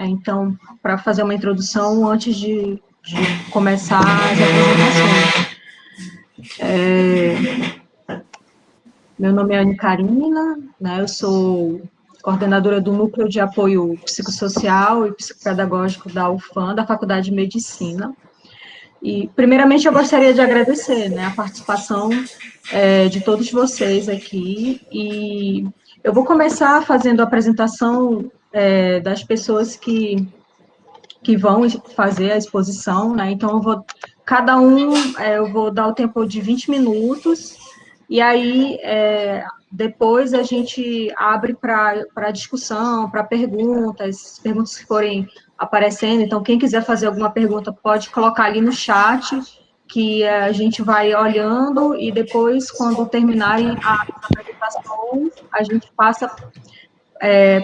Então, para fazer uma introdução antes de começar as apresentações. Meu nome é Anne Carina, né, eu sou coordenadora do Núcleo de Apoio Psicossocial e Psicopedagógico da UFAM, da Faculdade de Medicina. E, primeiramente, eu gostaria de agradecer, né, a participação de todos vocês aqui. E eu vou começar fazendo a apresentação das pessoas que vão fazer a exposição, né? Então, cada um, eu vou dar o tempo de 20 minutos, e aí, depois a gente abre para discussão, para perguntas que forem aparecendo. Então, quem quiser fazer alguma pergunta, pode colocar ali no chat, que a gente vai olhando, e depois, quando terminarem as apresentações, a gente passa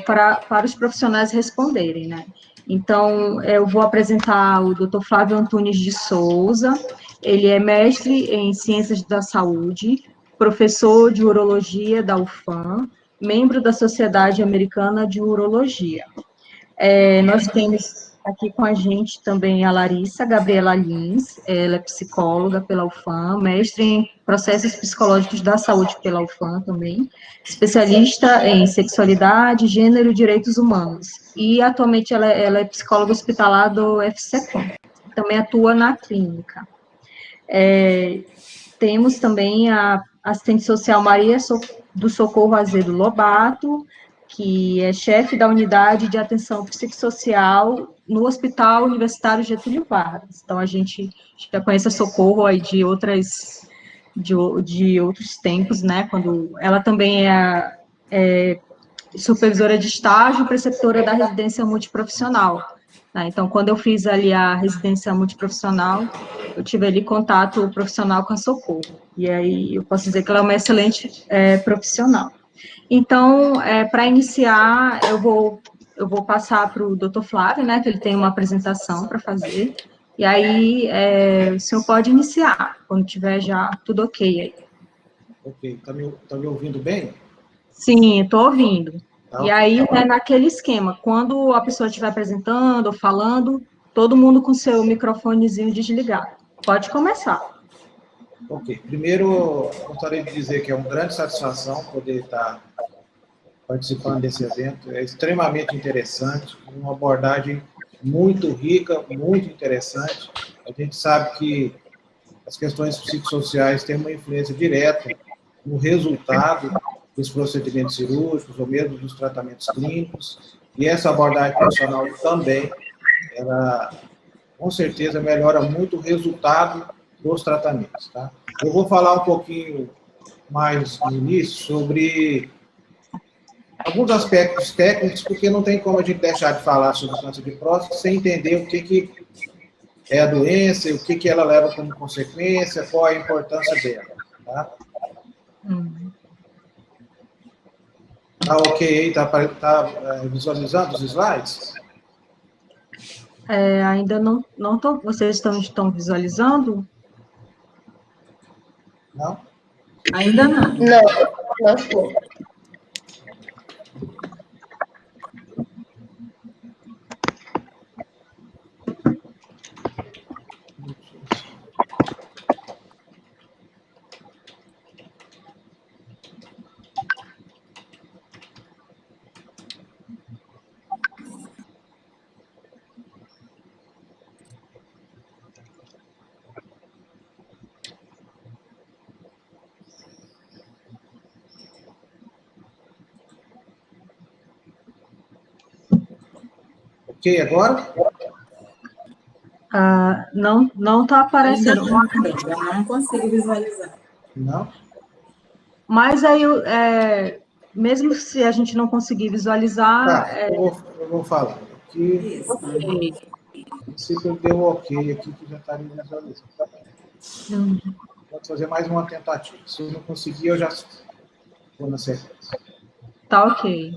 para os profissionais responderem, né? Então, eu vou apresentar o Dr. Flávio Antunes de Souza. Ele é mestre em Ciências da Saúde, professor de Urologia da UFAM, membro da Sociedade Americana de Urologia. Nós temos aqui com a gente também a Larissa Gabriela Lins, ela é psicóloga pela UFAM, mestre em processos psicológicos da saúde pela UFAM também, especialista em sexualidade, gênero e direitos humanos. E atualmente ela é psicóloga hospitalar do FCCOM, também atua na clínica. Temos também a assistente social Maria do Socorro Azedo Lobato, que é chefe da unidade de atenção psicossocial no Hospital Universitário Getúlio Vargas. Então, a gente já conhece a Socorro aí de outros tempos, né? Quando ela também é supervisora de estágio, preceptora da residência multiprofissional. Né? Então, quando eu fiz ali a residência multiprofissional, eu tive ali contato profissional com a Socorro. E aí eu posso dizer que ela é uma excelente profissional. Então, para iniciar, eu vou passar para o doutor Flávio, né, que ele tem uma apresentação para fazer. E aí, o senhor pode iniciar, quando tiver já tudo ok aí. Ok, tá me ouvindo bem? Sim, estou ouvindo. Tá, E ok. aí, naquele esquema, quando a pessoa estiver apresentando ou falando, todo mundo com seu microfonezinho desligado. Pode começar. Ok, primeiro gostaria de dizer que é uma grande satisfação poder estar participando desse evento. É extremamente interessante, uma abordagem muito rica, muito interessante. A gente sabe que as questões psicossociais têm uma influência direta no resultado dos procedimentos cirúrgicos ou mesmo dos tratamentos clínicos, e essa abordagem profissional também, ela com certeza melhora muito o resultado dos tratamentos. Tá? Eu vou falar um pouquinho mais no início sobre alguns aspectos técnicos, porque não tem como a gente deixar de falar sobre câncer de próstata sem entender o que é a doença, o que ela leva como consequência, qual a importância dela. Tá, tá ok aí? Tá visualizando os slides? Ainda não tô, vocês estão visualizando? Não? Ainda não. Não, não estou. Ok agora? Não está aparecendo. Eu não consigo visualizar. Não? Mas aí, mesmo se a gente não conseguir visualizar, Tá, eu vou falar. Aqui, Isso. a princípio deu ok aqui, que já está me visualizando. Vou fazer mais uma tentativa. Se eu não conseguir, eu já vou na sequência. tá ok.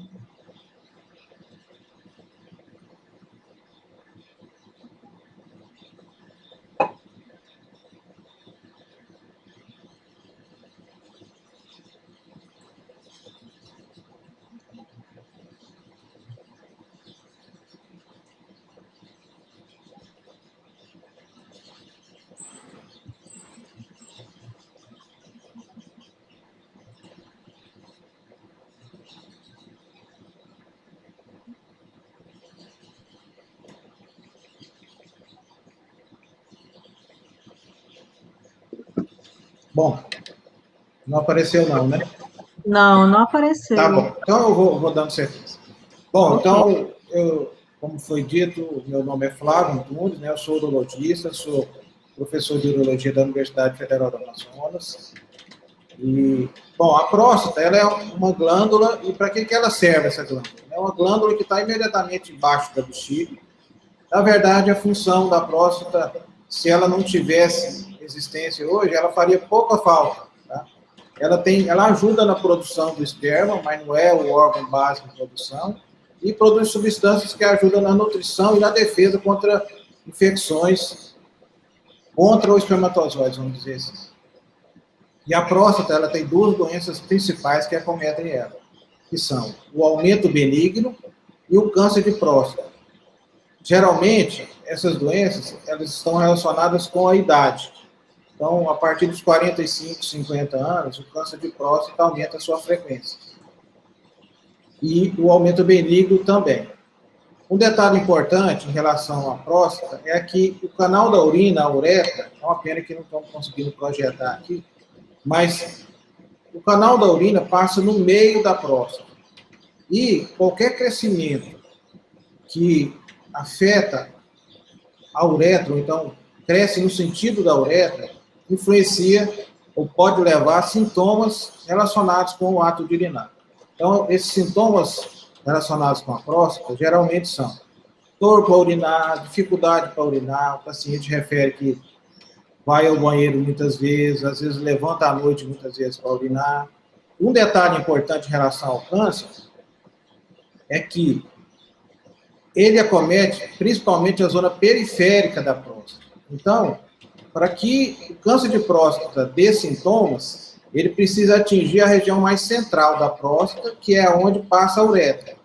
Bom, não apareceu não, né? Não, não apareceu. Tá bom, então eu vou dando sequência. Bom, então, como foi dito, meu nome é Flávio Antunes, né? Eu sou urologista, sou professor de urologia da Universidade Federal do Amazonas. E, bom, a próstata, ela é uma glândula, e para que ela serve, essa glândula? É uma glândula que está imediatamente embaixo da bexiga. Na verdade, a função da próstata, se ela não tivesse existência hoje, ela faria pouca falta. Tá? Ela ajuda na produção do esperma, mas não é o órgão básico de produção, e produz substâncias que ajudam na nutrição e na defesa contra infecções, contra o espermatozoide, vamos dizer assim. E a próstata, ela tem duas doenças principais que acometem ela, que são o aumento benigno e o câncer de próstata. Geralmente, essas doenças, elas estão relacionadas com a idade. Então, a partir dos 45, 50 anos, o câncer de próstata aumenta a sua frequência. E o aumento benigno também. Um detalhe importante em relação à próstata é que o canal da urina, a uretra, é uma pena que não estamos conseguindo projetar aqui, mas o canal da urina passa no meio da próstata. E qualquer crescimento que afeta a uretra, ou então cresce no sentido da uretra, influencia ou pode levar a sintomas relacionados com o ato de urinar. Então, esses sintomas relacionados com a próstata geralmente são dor para urinar, dificuldade para urinar, o paciente refere que vai ao banheiro muitas vezes, às vezes levanta à noite muitas vezes para urinar. Um detalhe importante em relação ao câncer é que ele acomete principalmente a zona periférica da próstata. Então, para que o câncer de próstata dê sintomas, ele precisa atingir a região mais central da próstata, que é onde passa a uretra.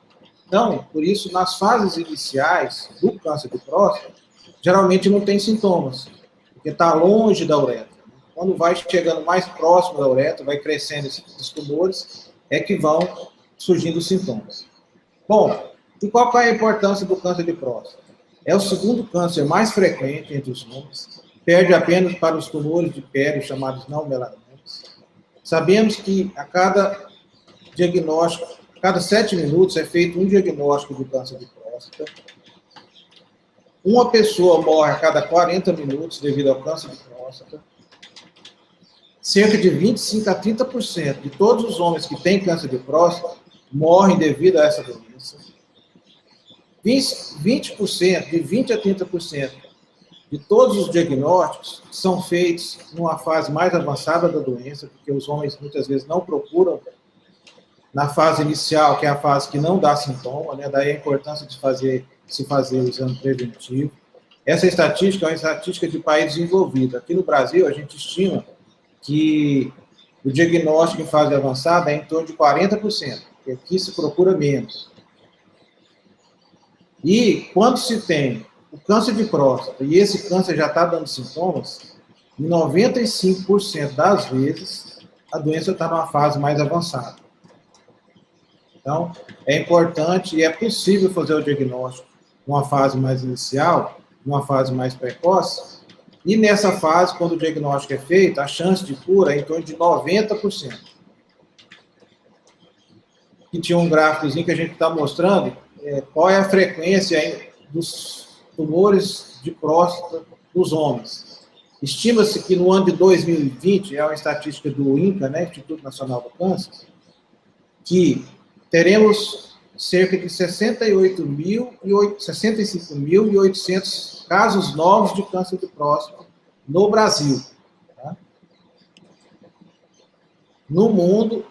Então, por isso, nas fases iniciais do câncer de próstata, geralmente não tem sintomas, porque está longe da uretra. Quando vai chegando mais próximo da uretra, vai crescendo esses tumores, é que vão surgindo os sintomas. Bom, e qual é a importância do câncer de próstata? É o segundo câncer mais frequente entre os homens, perde apenas para os tumores de pele, chamados não melanomas. Sabemos que a cada 7 minutos é feito um diagnóstico de câncer de próstata. Uma pessoa morre a cada 40 minutos devido ao câncer de próstata. Cerca de 25 a 30% de todos os homens que têm câncer de próstata morrem devido a essa doença. 20%, de 20 a 30% de todos os diagnósticos são feitos numa fase mais avançada da doença, porque os homens muitas vezes não procuram na fase inicial, que é a fase que não dá sintoma, né? Daí a importância de se fazer o exame preventivo. Essa estatística é uma estatística de países desenvolvidos. Aqui no Brasil, a gente estima que o diagnóstico em fase avançada é em torno de 40%, porque aqui se procura menos. E quando se tem o câncer de próstata, e esse câncer já está dando sintomas, em 95% das vezes, a doença está numa fase mais avançada. Então, é importante e é possível fazer o diagnóstico numa fase mais inicial, numa fase mais precoce, e nessa fase, quando o diagnóstico é feito, a chance de cura é em torno de 90%. Aqui tinha um gráficozinho que a gente está mostrando qual é a frequência dos tumores de próstata dos homens. Estima-se que no ano de 2020, é uma estatística do INCA, né, Instituto Nacional do Câncer, que teremos cerca de 65.800 casos novos de câncer de próstata no Brasil. Tá? No mundo,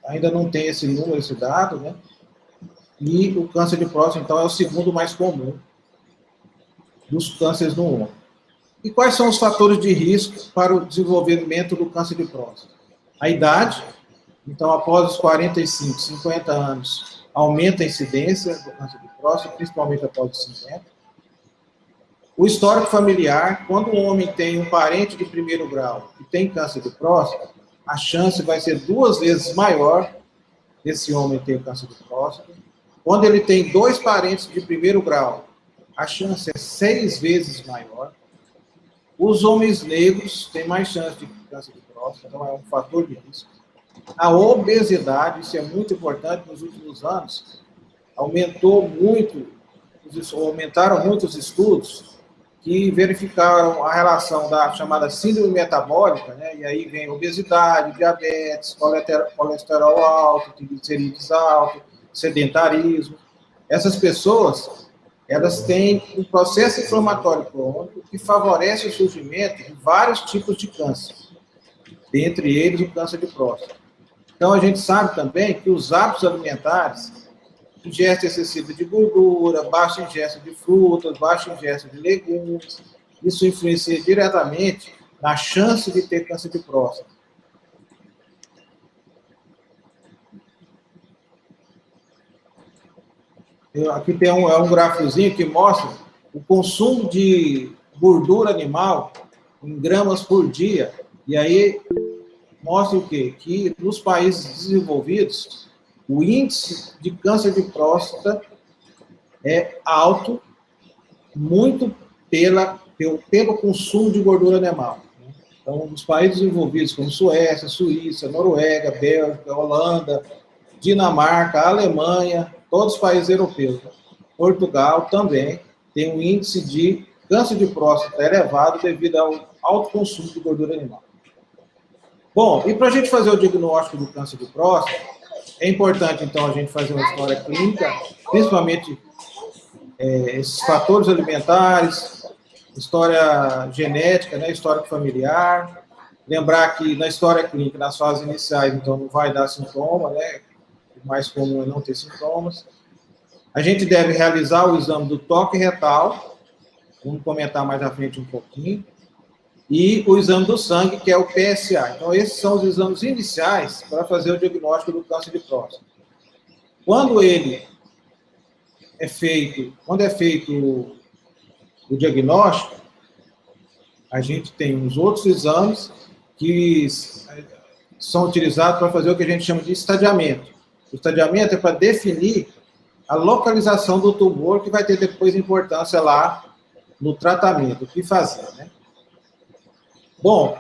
ainda não tem esse número, esse dado, né? E o câncer de próstata, então, é o segundo mais comum dos cânceres no homem. E quais são os fatores de risco para o desenvolvimento do câncer de próstata? A idade, então, após os 45, 50 anos, aumenta a incidência do câncer de próstata, principalmente após os 50. O histórico familiar, quando um homem tem um parente de primeiro grau que tem câncer de próstata, a chance vai ser 2 vezes maior desse homem ter câncer de próstata. Quando ele tem 2 parentes de primeiro grau, a chance é 6 vezes maior. Os homens negros têm mais chance de câncer de próstata, então é um fator de risco. A obesidade, isso é muito importante, nos últimos anos, aumentaram muito os estudos que verificaram a relação da chamada síndrome metabólica, né? E aí vem obesidade, diabetes, colesterol alto, triglicerídeos alto, sedentarismo. Essas pessoas, elas têm um processo inflamatório crônico que favorece o surgimento de vários tipos de câncer, dentre eles o câncer de próstata. Então, a gente sabe também que os hábitos alimentares, ingesta excessiva de gordura, baixa ingesta de frutas, baixa ingesta de legumes, isso influencia diretamente na chance de ter câncer de próstata. Aqui tem um gráficozinho que mostra o consumo de gordura animal em gramas por dia, e aí mostra o quê? Que nos países desenvolvidos, o índice de câncer de próstata é alto, muito pelo consumo de gordura animal. Então, nos países desenvolvidos, como Suécia, Suíça, Noruega, Bélgica, Holanda, Dinamarca, Alemanha, todos os países europeus, Portugal também tem um índice de câncer de próstata elevado devido ao alto consumo de gordura animal. Bom, e para a gente fazer o diagnóstico do câncer de próstata, é importante, então, a gente fazer uma história clínica, principalmente esses fatores alimentares, história genética, né, história familiar. Lembrar que na história clínica, nas fases iniciais, então, não vai dar sintoma, né? O mais comum é não ter sintomas. A gente deve realizar o exame do toque retal, vamos comentar mais à frente um pouquinho, e o exame do sangue, que é o PSA. Então, esses são os exames iniciais para fazer o diagnóstico do câncer de próstata. Quando é feito o diagnóstico, a gente tem os outros exames que são utilizados para fazer o que a gente chama de estadiamento. O estadiamento é para definir a localização do tumor, que vai ter depois importância lá no tratamento, o que fazer, né? Bom,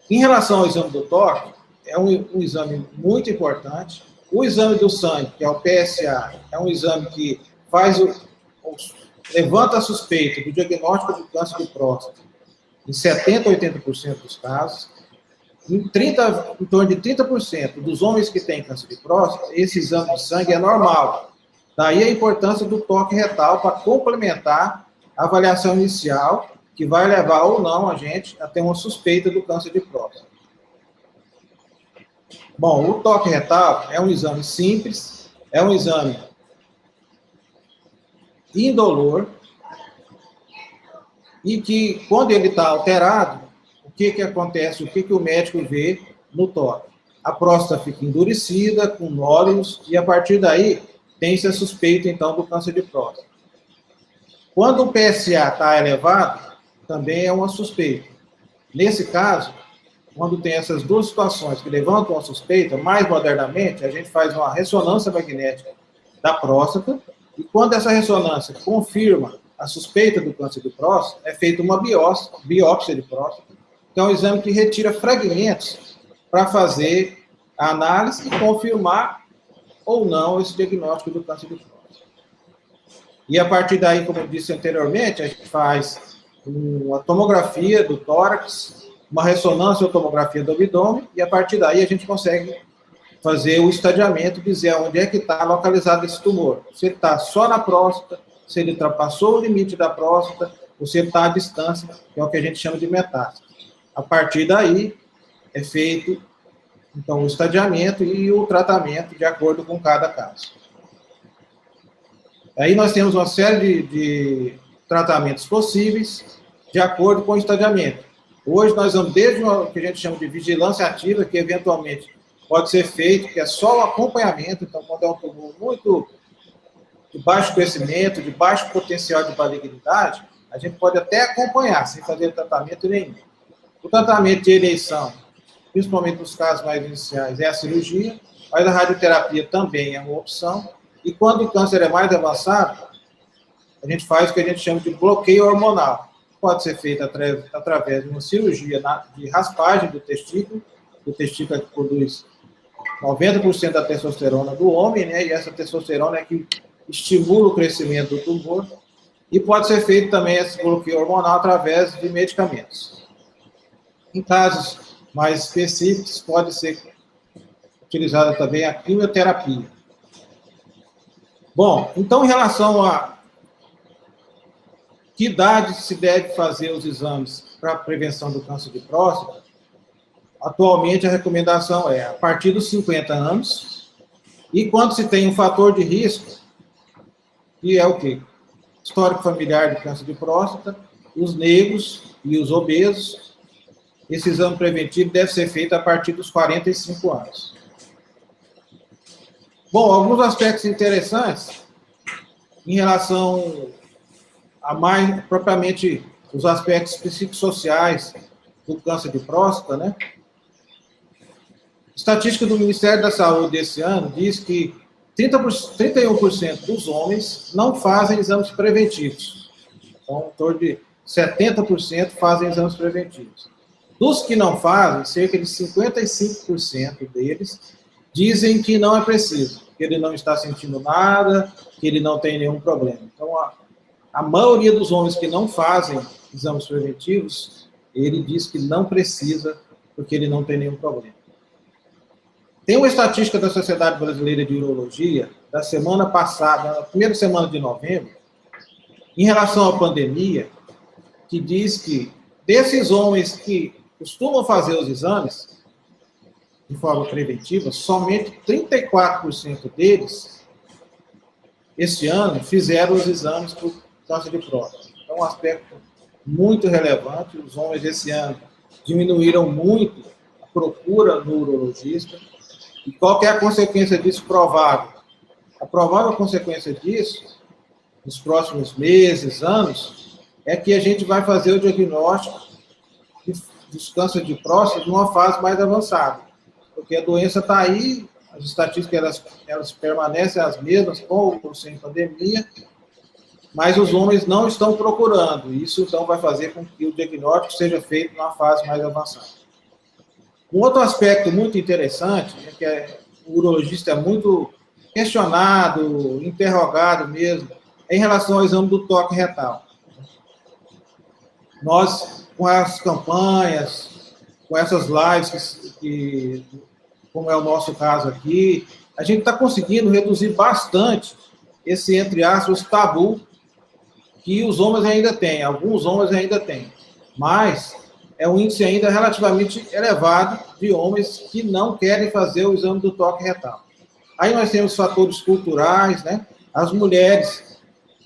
em relação ao exame do toque, é um exame muito importante. O exame do sangue, que é o PSA, é um exame que levanta a suspeita do diagnóstico de câncer de próstata em 70% a 80% dos casos. Em torno de 30% dos homens que têm câncer de próstata, esse exame de sangue é normal. Daí a importância do toque retal para complementar a avaliação inicial, que vai levar ou não a gente a ter uma suspeita do câncer de próstata. Bom, o toque retal é um exame simples, é um exame indolor, e que, quando ele está alterado, o que acontece, o que o médico vê no toque? A próstata fica endurecida, com nódulos, e a partir daí tem-se a suspeita, então, do câncer de próstata. Quando o PSA está elevado, também é uma suspeita. Nesse caso, quando tem essas duas situações que levantam a suspeita, mais modernamente, a gente faz uma ressonância magnética da próstata, e quando essa ressonância confirma a suspeita do câncer de próstata, é feita uma biópsia de próstata, que é um exame que retira fragmentos para fazer a análise e confirmar ou não esse diagnóstico do câncer de próstata. E a partir daí, como eu disse anteriormente, a gente faz uma tomografia do tórax, uma ressonância ou tomografia do abdômen, e a partir daí a gente consegue fazer o estadiamento, dizer onde é que está localizado esse tumor. Se ele está só na próstata, se ele ultrapassou o limite da próstata, ou se ele está à distância, que é o que a gente chama de metástase. A partir daí é feito, então, o estadiamento e o tratamento de acordo com cada caso. Aí nós temos uma série de tratamentos possíveis de acordo com o estadiamento. Hoje nós vamos desde o que a gente chama de vigilância ativa, que eventualmente pode ser feito, que é só o acompanhamento, então quando é um tumor muito de baixo crescimento, de baixo potencial de malignidade, a gente pode até acompanhar, sem fazer tratamento nenhum. O tratamento de eleição, principalmente nos casos mais iniciais, é a cirurgia, mas a radioterapia também é uma opção, e quando o câncer é mais avançado, a gente faz o que a gente chama de bloqueio hormonal. pode ser feita através de uma cirurgia de raspagem do testículo é que produz 90% da testosterona do homem, né? E essa testosterona é que estimula o crescimento do tumor. E pode ser feito também esse bloqueio hormonal através de medicamentos. Em casos mais específicos, pode ser utilizada também a quimioterapia. Bom, então, em relação a que idade se deve fazer os exames para a prevenção do câncer de próstata, atualmente a recomendação é a partir dos 50 anos, e quando se tem um fator de risco, que é o quê? Histórico familiar de câncer de próstata, os negros e os obesos, esse exame preventivo deve ser feito a partir dos 45 anos. Bom, alguns aspectos interessantes em relação a mais, propriamente, os aspectos psicossociais do câncer de próstata, né? Estatística do Ministério da Saúde desse ano diz que 31% dos homens não fazem exames preventivos. Então, em torno de 70% fazem exames preventivos. Dos que não fazem, cerca de 55% deles dizem que não é preciso, que ele não está sentindo nada, que ele não tem nenhum problema. Então, a maioria dos homens que não fazem exames preventivos, ele diz que não precisa, porque ele não tem nenhum problema. Tem uma estatística da Sociedade Brasileira de Urologia, da semana passada, na primeira semana de novembro, em relação à pandemia, que diz que desses homens que costumam fazer os exames de forma preventiva, somente 34% deles, este ano, fizeram os exames por câncer de próstata. Então, um aspecto muito relevante. Os homens, esse ano, diminuíram muito a procura no urologista. E qual que é a consequência disso provável? A provável consequência disso, nos próximos meses, anos, é que a gente vai fazer o diagnóstico dos cânceres de próstata numa fase mais avançada. Porque a doença está aí, as estatísticas elas permanecem as mesmas, com ou sem pandemia, mas os homens não estão procurando. Isso, então, vai fazer com que o diagnóstico seja feito numa fase mais avançada. Um outro aspecto muito interessante é que o urologista é muito questionado, interrogado mesmo, em relação ao exame do toque retal. Nós, com as campanhas, com essas lives, como é o nosso caso aqui, a gente está conseguindo reduzir bastante esse, entre aspas, tabu que os homens ainda têm, alguns homens ainda têm, mas é um índice ainda relativamente elevado de homens que não querem fazer o exame do toque retal. Aí nós temos fatores culturais, né? As mulheres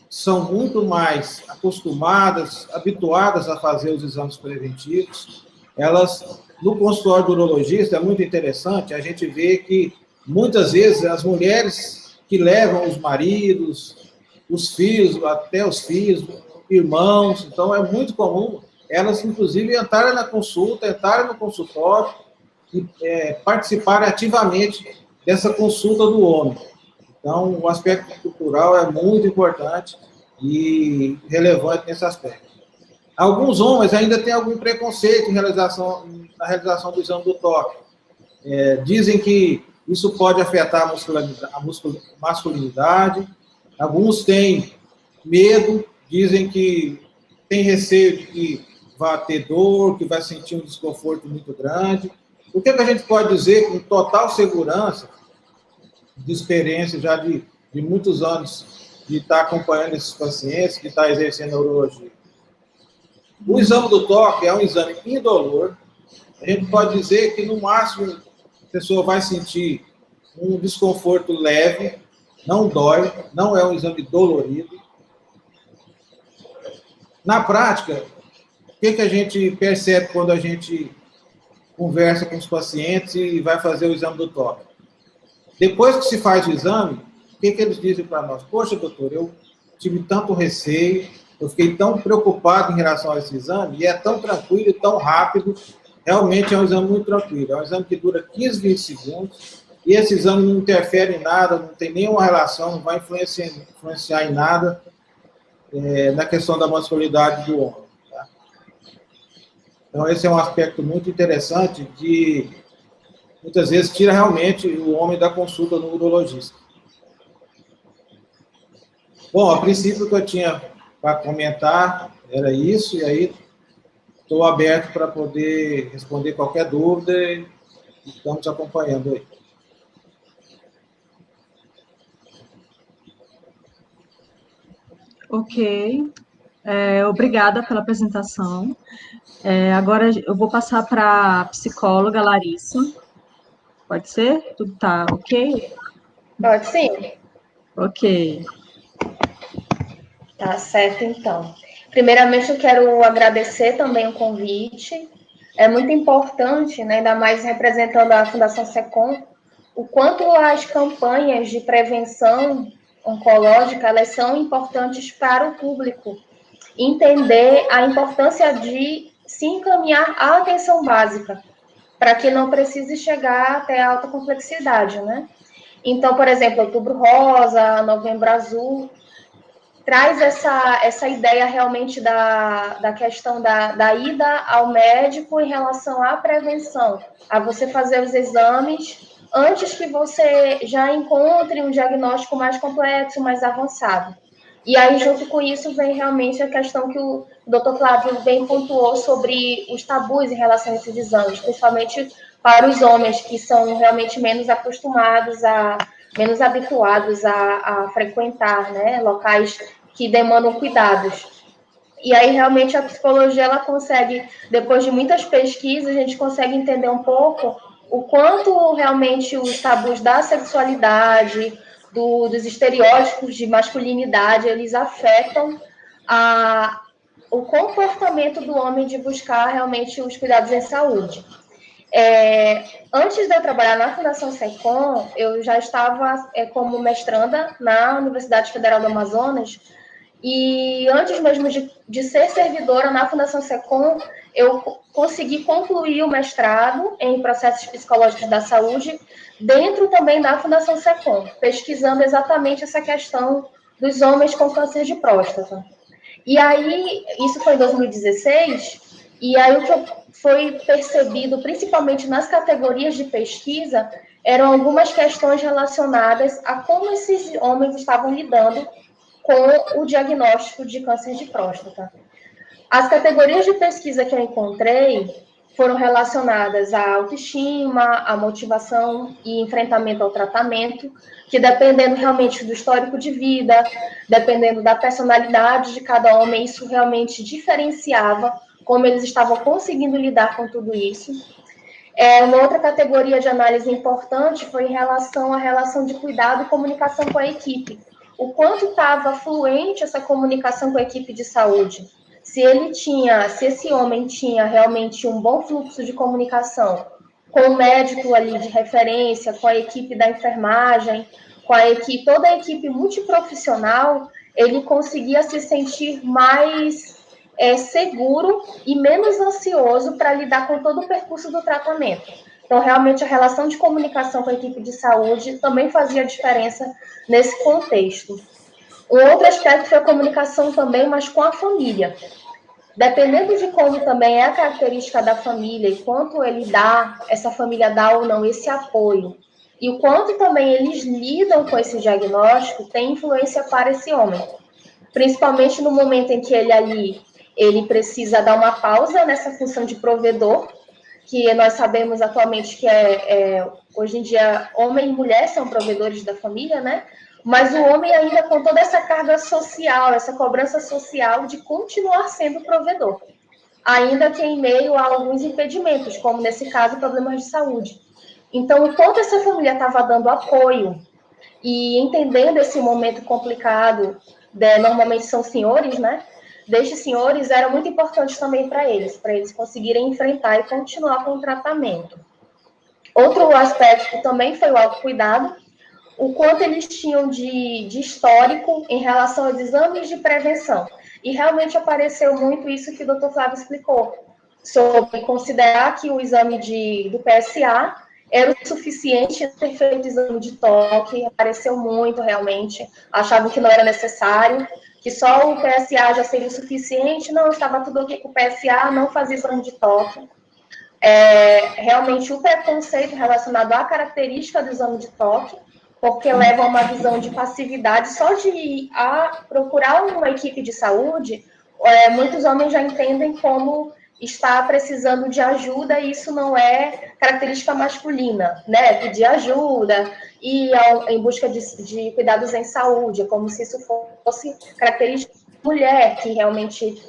são muito mais acostumadas, habituadas a fazer os exames preventivos. Elas, no consultório do urologista, é muito interessante, a gente vê que, muitas vezes, as mulheres que levam os maridos, os filhos, até os filhos, irmãos, então é muito comum elas, inclusive, entrarem na consulta, entrarem no consultório e participarem ativamente dessa consulta do homem. Então, o aspecto cultural é muito importante e relevante nesse aspecto. Alguns homens ainda têm algum preconceito na realização do exame do toque. Dizem que isso pode afetar a masculinidade. Alguns têm medo, dizem que têm receio de que vai ter dor, que vai sentir um desconforto muito grande. O que a gente pode dizer com total segurança, de experiência já de muitos anos de estar acompanhando esses pacientes, de estar exercendo a urologia? O exame do toque é um exame indolor. A gente pode dizer que, no máximo, a pessoa vai sentir um desconforto leve, não dói, não é um exame dolorido. Na prática, o que a gente percebe quando a gente conversa com os pacientes e vai fazer o exame do toque? Depois que se faz o exame, o que eles dizem para nós? Poxa, doutor, eu tive tanto receio, eu fiquei tão preocupado em relação a esse exame, e é tão tranquilo e tão rápido, realmente é um exame muito tranquilo. É um exame que dura 15, 20 segundos, e esse exame não interfere em nada, não tem nenhuma relação, não vai influenciar em nada na questão da masculinidade do homem. Tá? Então, esse é um aspecto muito interessante de, muitas vezes, tira realmente o homem da consulta no urologista. Bom, a princípio, o que eu tinha para comentar era isso, e aí estou aberto para poder responder qualquer dúvida e estamos acompanhando aí. Ok. Obrigada pela apresentação. Agora eu vou passar para a psicóloga Larissa. Pode ser? Tudo tá ok? Pode sim. Ok. Tá certo, então. Primeiramente, eu quero agradecer também o convite. É muito importante, né, ainda mais representando a Fundação SECOM, o quanto as campanhas de prevenção oncológica elas são importantes para o público entender a importância de se encaminhar à atenção básica, para que não precise chegar até a alta complexidade, né? Então, por exemplo, Outubro Rosa, Novembro Azul, traz essa ideia realmente da questão da ida ao médico em relação à prevenção, a você fazer os exames antes que você já encontre um diagnóstico mais complexo, mais avançado. E aí, junto com isso, vem realmente a questão que o Dr. Flávio bem pontuou sobre os tabus em relação a esses exames, principalmente para os homens que são realmente menos acostumados menos habituados a frequentar, né, locais que demandam cuidados. E aí, realmente, a psicologia, ela consegue, depois de muitas pesquisas, a gente consegue entender um pouco o quanto realmente os tabus da sexualidade, dos estereótipos de masculinidade, eles afetam o comportamento do homem de buscar realmente os cuidados em saúde. Antes de eu trabalhar na Fundação SECOM, eu já estava como mestranda na Universidade Federal do Amazonas, e antes mesmo de ser servidora na Fundação SECOM, eu consegui concluir o mestrado em processos psicológicos da saúde, dentro também da Fundação SECOM, pesquisando exatamente essa questão dos homens com câncer de próstata. E aí, isso foi em 2016, e aí o que foi percebido, principalmente nas categorias de pesquisa, eram algumas questões relacionadas a como esses homens estavam lidando com o diagnóstico de câncer de próstata. As categorias de pesquisa que eu encontrei foram relacionadas à autoestima, à motivação e enfrentamento ao tratamento, que dependendo realmente do histórico de vida, dependendo da personalidade de cada homem, isso realmente diferenciava como eles estavam conseguindo lidar com tudo isso. Uma outra categoria de análise importante foi em relação à relação de cuidado e comunicação com a equipe. O quanto estava fluente essa comunicação com a equipe de saúde. Se esse homem tinha realmente um bom fluxo de comunicação com o médico ali de referência, com a equipe da enfermagem, com a equipe, toda a equipe multiprofissional, ele conseguia se sentir mais seguro e menos ansioso para lidar com todo o percurso do tratamento. Então, realmente, a relação de comunicação com a equipe de saúde também fazia diferença nesse contexto. Um outro aspecto foi a comunicação também, mas com a família. Dependendo de como também é a característica da família e quanto essa família dá ou não esse apoio, e o quanto também eles lidam com esse diagnóstico, tem influência para esse homem. Principalmente no momento em que ele precisa dar uma pausa nessa função de provedor, que nós sabemos atualmente que hoje em dia, homem e mulher são provedores da família, né? Mas o homem ainda com toda essa carga social, essa cobrança social de continuar sendo provedor, ainda que em meio a alguns impedimentos, como nesse caso, problemas de saúde. Então, enquanto essa família estava dando apoio e entendendo esse momento complicado, normalmente são senhores, né? Destes senhores, era muito importante também para eles conseguirem enfrentar e continuar com o tratamento. Outro aspecto também foi o autocuidado, o quanto eles tinham de histórico em relação aos exames de prevenção. E realmente apareceu muito isso que o Dr. Flávio explicou, sobre considerar que o exame do PSA era o suficiente ter feito o exame de toque, apareceu muito realmente, achavam que não era necessário, que só o PSA já seria o suficiente, não, estava tudo ok com o PSA, não fazia exame de toque. Realmente o preconceito relacionado à característica do exame de toque, porque leva a uma visão de passividade, só de ir a procurar uma equipe de saúde, muitos homens já entendem como está precisando de ajuda, e isso não é característica masculina, né? Pedir ajuda, ir em busca de cuidados em saúde, como se isso fosse característica de mulher, que realmente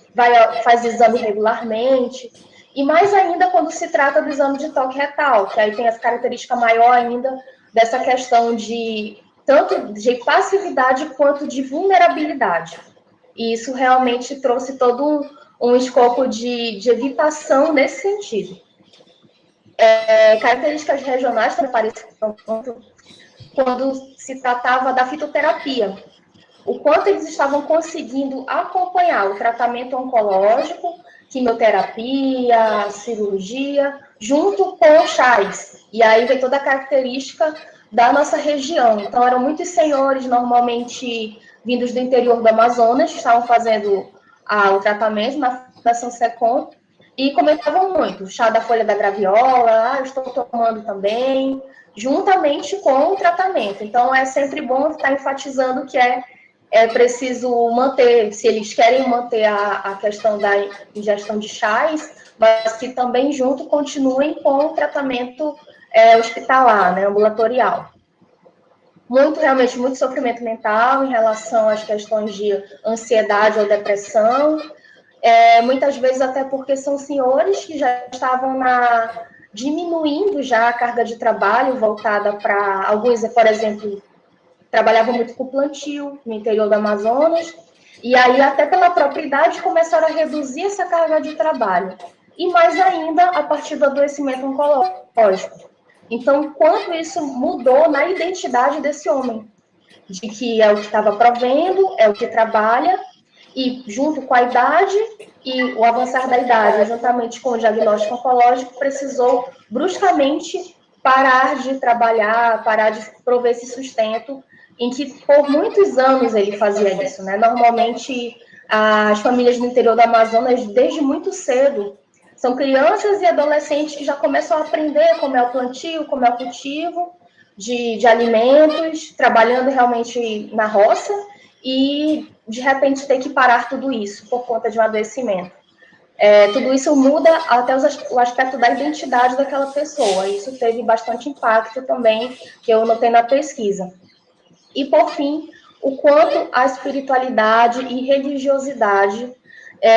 faz exame regularmente. E mais ainda quando se trata do exame de toque retal, que aí tem essa característica maior ainda dessa questão de tanto de passividade quanto de vulnerabilidade. E isso realmente trouxe todo um escopo de evitação nesse sentido. Características regionais também apareceram quando se tratava da fitoterapia. O quanto eles estavam conseguindo acompanhar o tratamento oncológico, quimioterapia, cirurgia, junto com chás. E aí vem toda a característica da nossa região. Então, eram muitos senhores, normalmente vindos do interior do Amazonas, que estavam fazendo o tratamento na Fundação SECOM, e comentavam muito, chá da folha da graviola, eu estou tomando também, juntamente com o tratamento. Então, é sempre bom estar enfatizando que é preciso manter, se eles querem manter a questão da ingestão de chás, mas que também junto continuem com o tratamento hospitalar, né, ambulatorial. Realmente, muito sofrimento mental em relação às questões de ansiedade ou depressão, muitas vezes até porque são senhores que já estavam diminuindo já a carga de trabalho voltada para alguns, por exemplo, trabalhavam muito com plantio no interior do Amazonas, e aí até pela própria idade começaram a reduzir essa carga de trabalho. E mais ainda a partir do adoecimento oncológico. Então, quanto isso mudou na identidade desse homem, de que é o que estava provendo, é o que trabalha, e junto com a idade e o avançar da idade, juntamente com o diagnóstico oncológico, precisou bruscamente parar de trabalhar, parar de prover esse sustento, em que por muitos anos ele fazia isso, né? Normalmente, as famílias do interior do Amazonas, desde muito cedo, são crianças e adolescentes que já começam a aprender como é o plantio, como é o cultivo de alimentos, trabalhando realmente na roça, e de repente ter que parar tudo isso por conta de um adoecimento. Tudo isso muda até o aspecto da identidade daquela pessoa. Isso teve bastante impacto também, que eu notei na pesquisa. E, por fim, o quanto a espiritualidade e religiosidade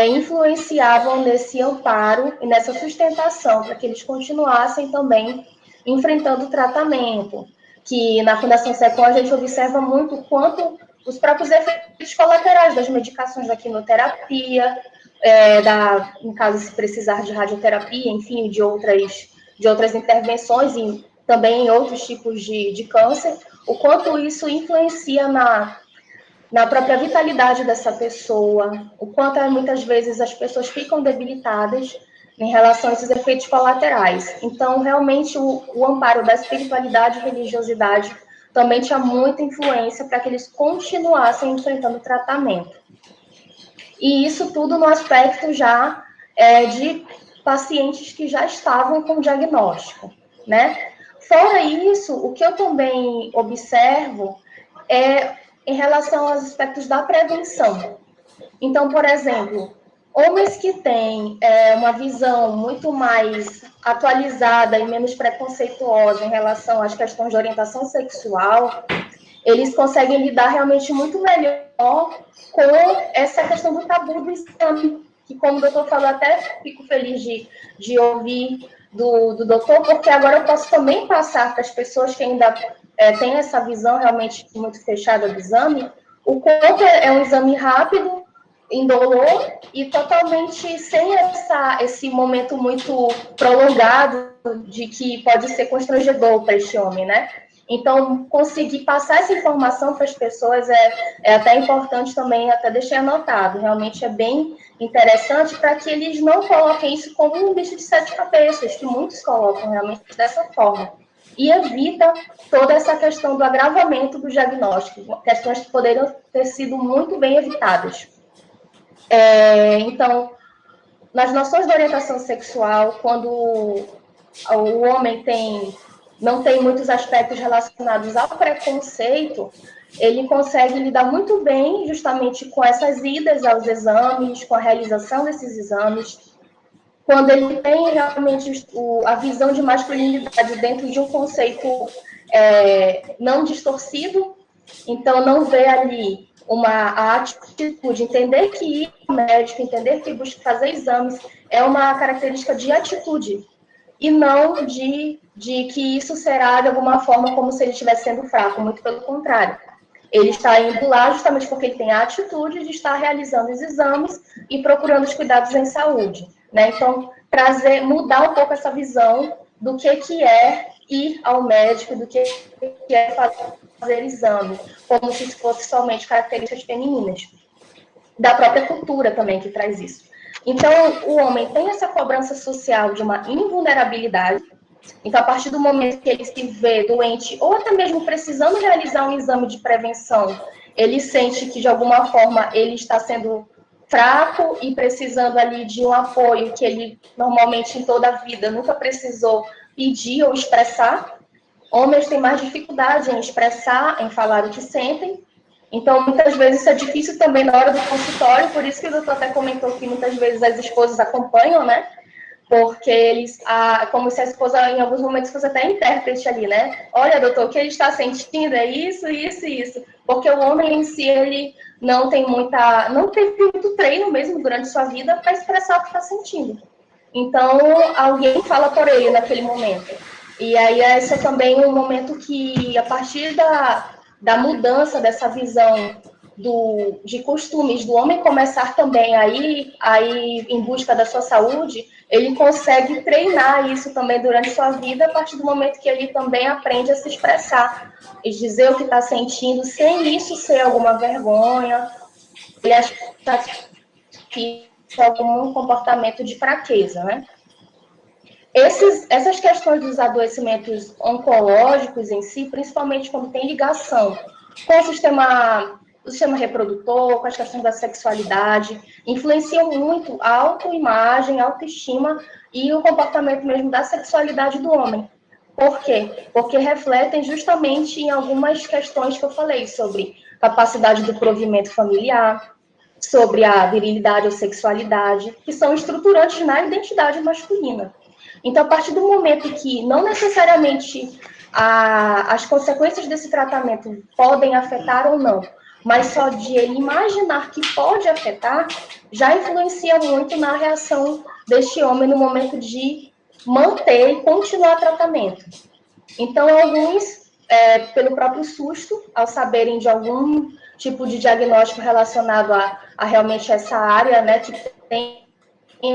influenciavam nesse amparo e nessa sustentação para que eles continuassem também enfrentando o tratamento. Que na Fundação SECOM a gente observa muito o quanto os próprios efeitos colaterais das medicações da quimioterapia, no caso, se precisar de radioterapia, enfim, de outras intervenções e também em outros tipos de câncer, o quanto isso influencia na própria vitalidade dessa pessoa, o quanto muitas vezes as pessoas ficam debilitadas em relação a esses efeitos colaterais. Então, realmente, o amparo da espiritualidade e religiosidade também tinha muita influência para que eles continuassem enfrentando o tratamento. E isso tudo no aspecto já de pacientes que já estavam com diagnóstico, né? Fora isso, o que eu também observo é em relação aos aspectos da prevenção. Então, por exemplo, homens que têm uma visão muito mais atualizada e menos preconceituosa em relação às questões de orientação sexual, eles conseguem lidar realmente muito melhor com essa questão do tabu do exame, que, como o doutor falou, até fico feliz de ouvir do doutor, porque agora eu posso também passar para as pessoas que ainda têm essa visão realmente muito fechada do exame, o quanto é um exame rápido, indolor e totalmente sem esse momento muito prolongado de que pode ser constrangedor para este homem, né? Então, conseguir passar essa informação para as pessoas é até importante também, até deixei anotado. Realmente é bem interessante para que eles não coloquem isso como um bicho de sete cabeças, que muitos colocam realmente dessa forma. e evita toda essa questão do agravamento do diagnóstico, questões que poderiam ter sido muito bem evitadas. Então, nas noções de orientação sexual, quando o homem não tem muitos aspectos relacionados ao preconceito, ele consegue lidar muito bem justamente com essas idas aos exames, com a realização desses exames, quando ele tem realmente a visão de masculinidade dentro de um conceito não distorcido, então não vê ali a atitude, entender que ir ao médico, entender que busca fazer exames é uma característica de atitude, e não de que isso será de alguma forma como se ele estivesse sendo fraco, muito pelo contrário. Ele está indo lá justamente porque ele tem a atitude de estar realizando os exames e procurando os cuidados em saúde, né? Então, mudar um pouco essa visão do que é ir ao médico, do que é fazer exame, como se fosse somente características femininas. Da própria cultura também que traz isso. Então, o homem tem essa cobrança social de uma invulnerabilidade. Então, a partir do momento que ele se vê doente, ou até mesmo precisando realizar um exame de prevenção, ele sente que, de alguma forma, ele está sendo fraco e precisando ali de um apoio que ele, normalmente, em toda a vida, nunca precisou pedir ou expressar. Homens têm mais dificuldade em expressar, em falar o que sentem. Então, muitas vezes, isso é difícil também na hora do consultório, por isso que o doutor até comentou que muitas vezes as esposas acompanham, né? Porque eles, como se a esposa, em alguns momentos, fosse até intérprete ali, né? Olha, doutor, o que ele está sentindo é isso, isso e isso. Porque o homem em si, ele não teve muito treino mesmo durante sua vida para expressar o que está sentindo. Então, alguém fala por ele naquele momento. E aí, esse é também um momento que, a partir da mudança dessa visão de costumes do homem começar também aí em busca da sua saúde, ele consegue treinar isso também durante sua vida, a partir do momento que ele também aprende a se expressar e dizer o que está sentindo, sem isso ser alguma vergonha, ele acha que é algum comportamento de fraqueza, né? Essas questões dos adoecimentos oncológicos em si, principalmente quando tem ligação com o sistema reprodutor, com as questões da sexualidade, influenciam muito a autoimagem, a autoestima e o comportamento mesmo da sexualidade do homem. Por quê? Porque refletem justamente em algumas questões que eu falei sobre capacidade do provimento familiar, sobre a virilidade ou sexualidade, que são estruturantes na identidade masculina. Então, a partir do momento que não necessariamente as consequências desse tratamento podem afetar ou não, mas só de ele imaginar que pode afetar, já influencia muito na reação deste homem no momento de manter e continuar o tratamento. Então, alguns, pelo próprio susto, ao saberem de algum tipo de diagnóstico relacionado a realmente essa área, né, que tem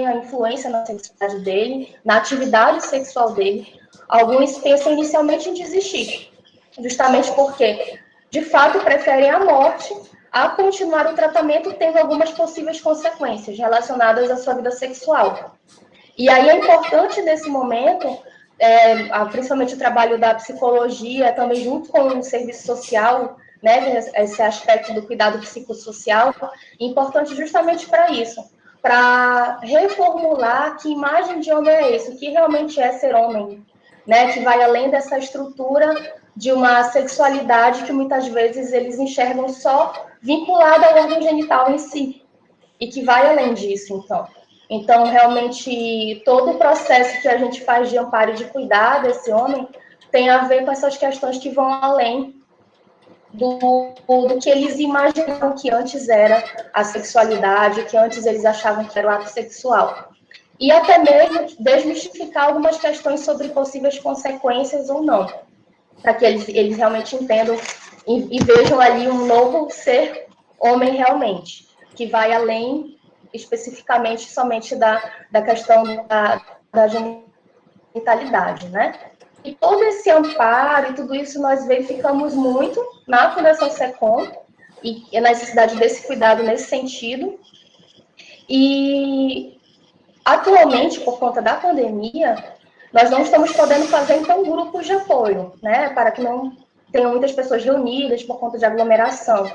a influência na sexualidade dele, na atividade sexual dele, alguns pensam inicialmente em desistir, justamente porque, de fato, preferem a morte a continuar o tratamento, tendo algumas possíveis consequências relacionadas à sua vida sexual. E aí é importante, nesse momento, principalmente o trabalho da psicologia, também junto com o serviço social, né, esse aspecto do cuidado psicossocial, importante justamente para isso, para reformular que imagem de homem é esse, o que realmente é ser homem, né, que vai além dessa estrutura de uma sexualidade que muitas vezes eles enxergam só vinculada ao órgão genital em si, e que vai além disso, então. Então, realmente, todo o processo que a gente faz de amparo e de cuidar desse homem tem a ver com essas questões que vão além do que eles imaginavam que antes era a sexualidade, que antes eles achavam que era o ato sexual. E até mesmo desmistificar algumas questões sobre possíveis consequências ou não, para que eles realmente entendam e vejam ali um novo ser homem realmente, que vai além especificamente somente da questão da genitalidade, né? E todo esse amparo e tudo isso nós verificamos muito na Fundação SECOM e a necessidade desse cuidado nesse sentido. E atualmente, por conta da pandemia, nós não estamos podendo fazer, então, grupos de apoio, né? Para que não tenham muitas pessoas reunidas por conta de aglomeração.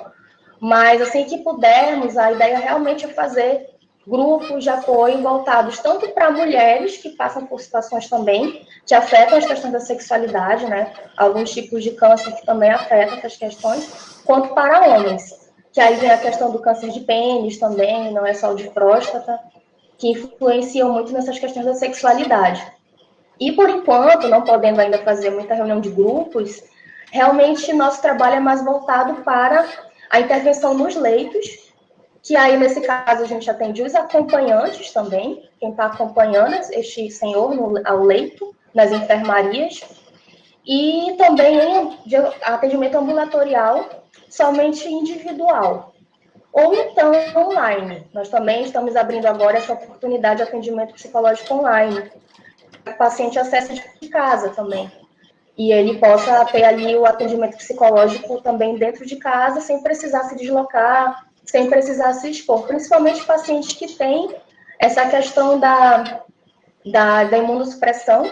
Mas, assim que pudermos, a ideia realmente é fazer grupos de apoio voltados tanto para mulheres que passam por situações também que afetam as questões da sexualidade, né? Alguns tipos de câncer que também afetam essas questões, quanto para homens. Que aí vem a questão do câncer de pênis também, não é só o de próstata, que influenciam muito nessas questões da sexualidade. E, por enquanto, não podendo ainda fazer muita reunião de grupos, realmente nosso trabalho é mais voltado para a intervenção nos leitos, que aí, nesse caso, a gente atende os acompanhantes também, quem está acompanhando este senhor ao leito, nas enfermarias, e também em atendimento ambulatorial, somente individual. Ou então, online. Nós também estamos abrindo agora essa oportunidade de atendimento psicológico online. O paciente acessa de casa também. E ele possa ter ali o atendimento psicológico também dentro de casa, sem precisar se deslocar, sem precisar se expor. Principalmente pacientes que têm essa questão da imunossupressão,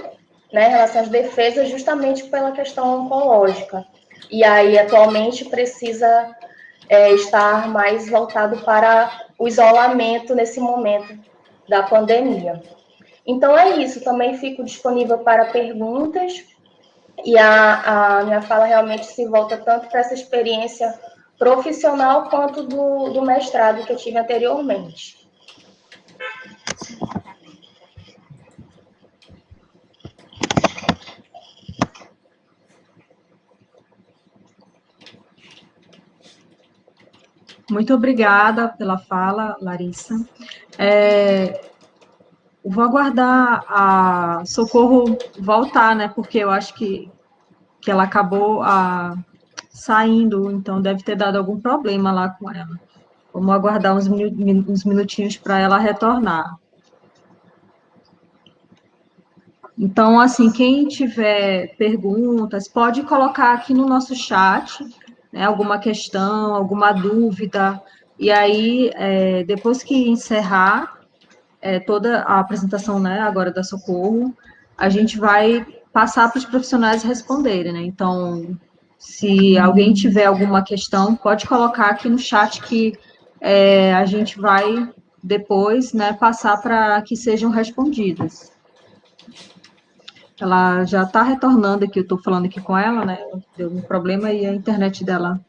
né, em relação às defesas, justamente pela questão oncológica. E aí, atualmente, precisa estar mais voltado para o isolamento nesse momento da pandemia. Então, é isso. Também fico disponível para perguntas. E a minha fala realmente se volta tanto para essa experiência profissional quanto do mestrado que eu tive anteriormente. Muito obrigada pela fala, Larissa. Vou aguardar a Socorro voltar, né? Porque eu acho que ela acabou saindo, então deve ter dado algum problema lá com ela. Vamos aguardar uns minutinhos para ela retornar. Então, assim, quem tiver perguntas, pode colocar aqui no nosso chat, né, alguma questão, alguma dúvida, e aí, depois que encerrar toda a apresentação, né, agora da Socorro, a gente vai passar para os profissionais responderem, né? Então, se alguém tiver alguma questão, pode colocar aqui no chat que a gente vai depois, né, passar para que sejam respondidas. Ela já está retornando aqui, eu estou falando aqui com ela, né? Deu um problema e a internet dela.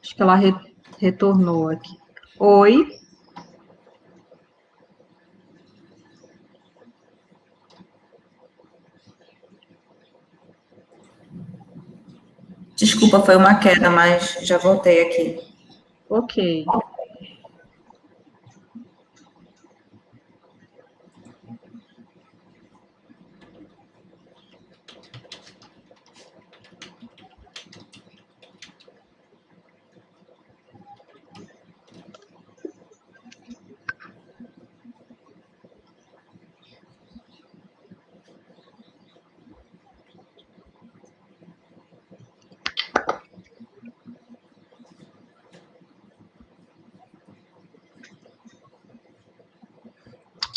Acho que ela retornou aqui. Oi. Desculpa, foi uma queda, mas já voltei aqui. Ok.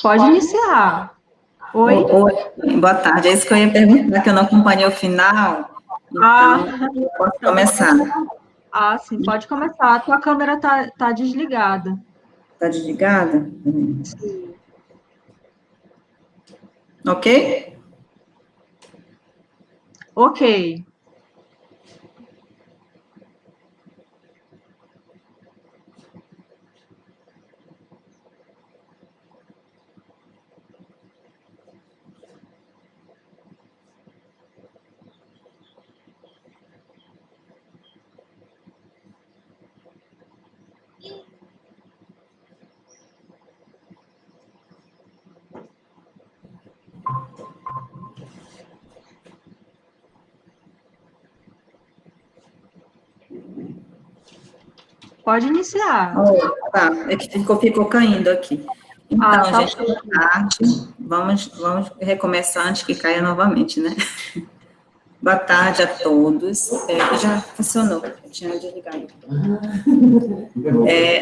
Pode iniciar. Oi? Oi, boa tarde. É isso que eu ia perguntar, que eu não acompanhei o final. Então, posso começar. Sim, pode começar. A tua câmera tá desligada. Está desligada? Sim. Ok? Ok. Pode iniciar. Tá, é que ficou caindo aqui. Então, gente, boa tarde. Vamos recomeçar antes que caia novamente, né? Boa tarde a todos. Já funcionou, eu tinha desligado.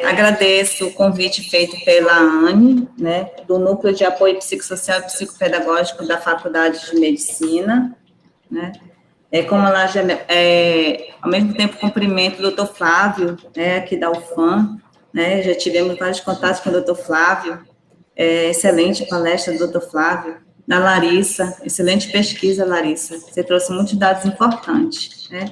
Agradeço o convite feito pela Anne, né, do Núcleo de Apoio Psicossocial e Psicopedagógico da Faculdade de Medicina, né. Como ela já, ao mesmo tempo, cumprimento o Dr. Flávio, aqui da UFAM, né, já tivemos vários contatos com o Dr. Flávio, excelente palestra do Dr. Flávio, da Larissa, excelente pesquisa, Larissa, você trouxe muitos dados importantes, né?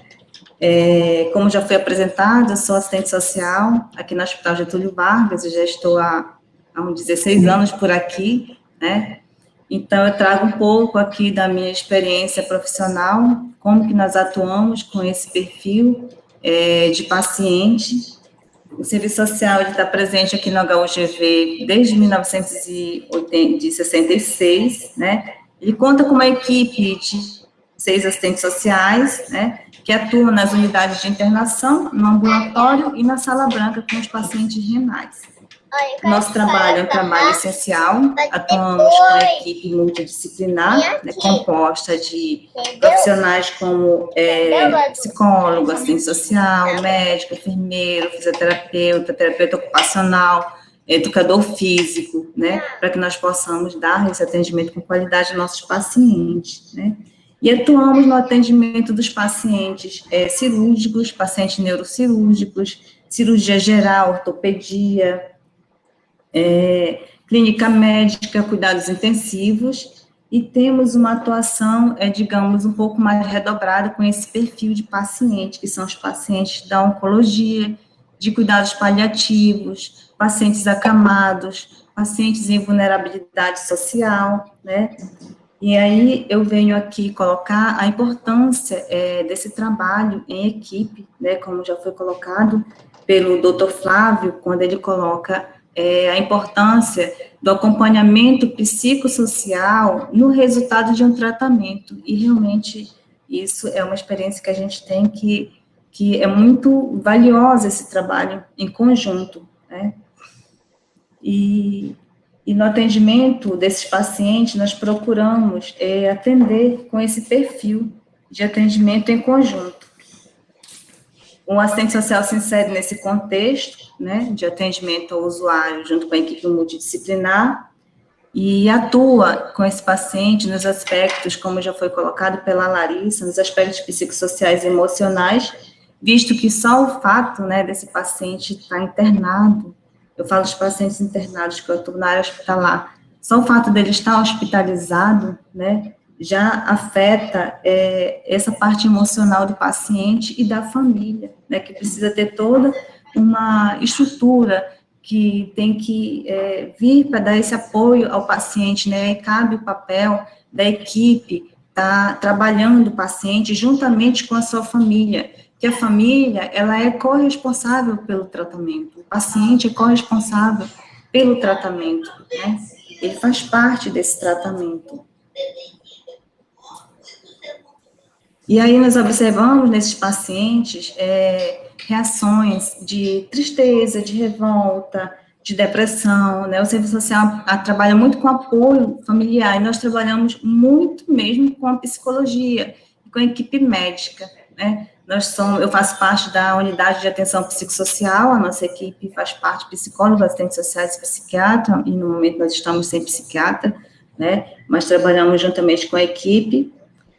Como já foi apresentado, eu sou assistente social aqui no Hospital Getúlio Vargas, eu já estou há uns 16 anos por aqui, né? Então, eu trago um pouco aqui da minha experiência profissional, como que nós atuamos com esse perfil de paciente. O serviço social está presente aqui no HUGV desde 1966, né? Ele conta com uma equipe de 6 assistentes sociais, né? Que atuam nas unidades de internação, no ambulatório e na sala branca com os pacientes renais. Nosso trabalho é um trabalho essencial, atuamos com a equipe multidisciplinar, né, composta de profissionais como psicólogo, assistente social, médico, enfermeiro, fisioterapeuta, terapeuta ocupacional, educador físico, né, para que nós possamos dar esse atendimento com qualidade aos nossos pacientes, né. E atuamos no atendimento dos pacientes cirúrgicos, pacientes neurocirúrgicos, cirurgia geral, ortopedia, clínica médica, cuidados intensivos, e temos uma atuação, digamos, um pouco mais redobrada com esse perfil de paciente, que são os pacientes da oncologia, de cuidados paliativos, pacientes acamados, pacientes em vulnerabilidade social, né? E aí eu venho aqui colocar a importância desse trabalho em equipe, né, como já foi colocado pelo Dr. Flávio, quando ele coloca a importância do acompanhamento psicossocial no resultado de um tratamento, e realmente isso é uma experiência que a gente tem que é muito valiosa, esse trabalho em conjunto, né? E no atendimento desses pacientes, nós procuramos atender com esse perfil de atendimento em conjunto. O assistente social se insere nesse contexto, né, de atendimento ao usuário, junto com a equipe multidisciplinar, e atua com esse paciente nos aspectos, como já foi colocado pela Larissa, nos aspectos psicossociais e emocionais, visto que só o fato, né, desse paciente estar internado, eu falo dos pacientes internados que eu atuo na área hospitalar, só o fato dele estar hospitalizado, né, já afeta essa parte emocional do paciente e da família, né, que precisa ter toda uma estrutura que tem que vir para dar esse apoio ao paciente, né, e cabe o papel da equipe estar trabalhando o paciente juntamente com a sua família, que a família, ela é corresponsável pelo tratamento, o paciente é corresponsável pelo tratamento, né, ele faz parte desse tratamento. E aí nós observamos nesses pacientes reações de tristeza, de revolta, de depressão, né? O serviço social trabalha muito com apoio familiar, e nós trabalhamos muito mesmo com a psicologia, com a equipe médica, né? Eu faço parte da unidade de atenção psicossocial, a nossa equipe faz parte de psicólogos, assistentes sociais e psiquiatra, e no momento nós estamos sem psiquiatra, né? Mas trabalhamos juntamente com a equipe.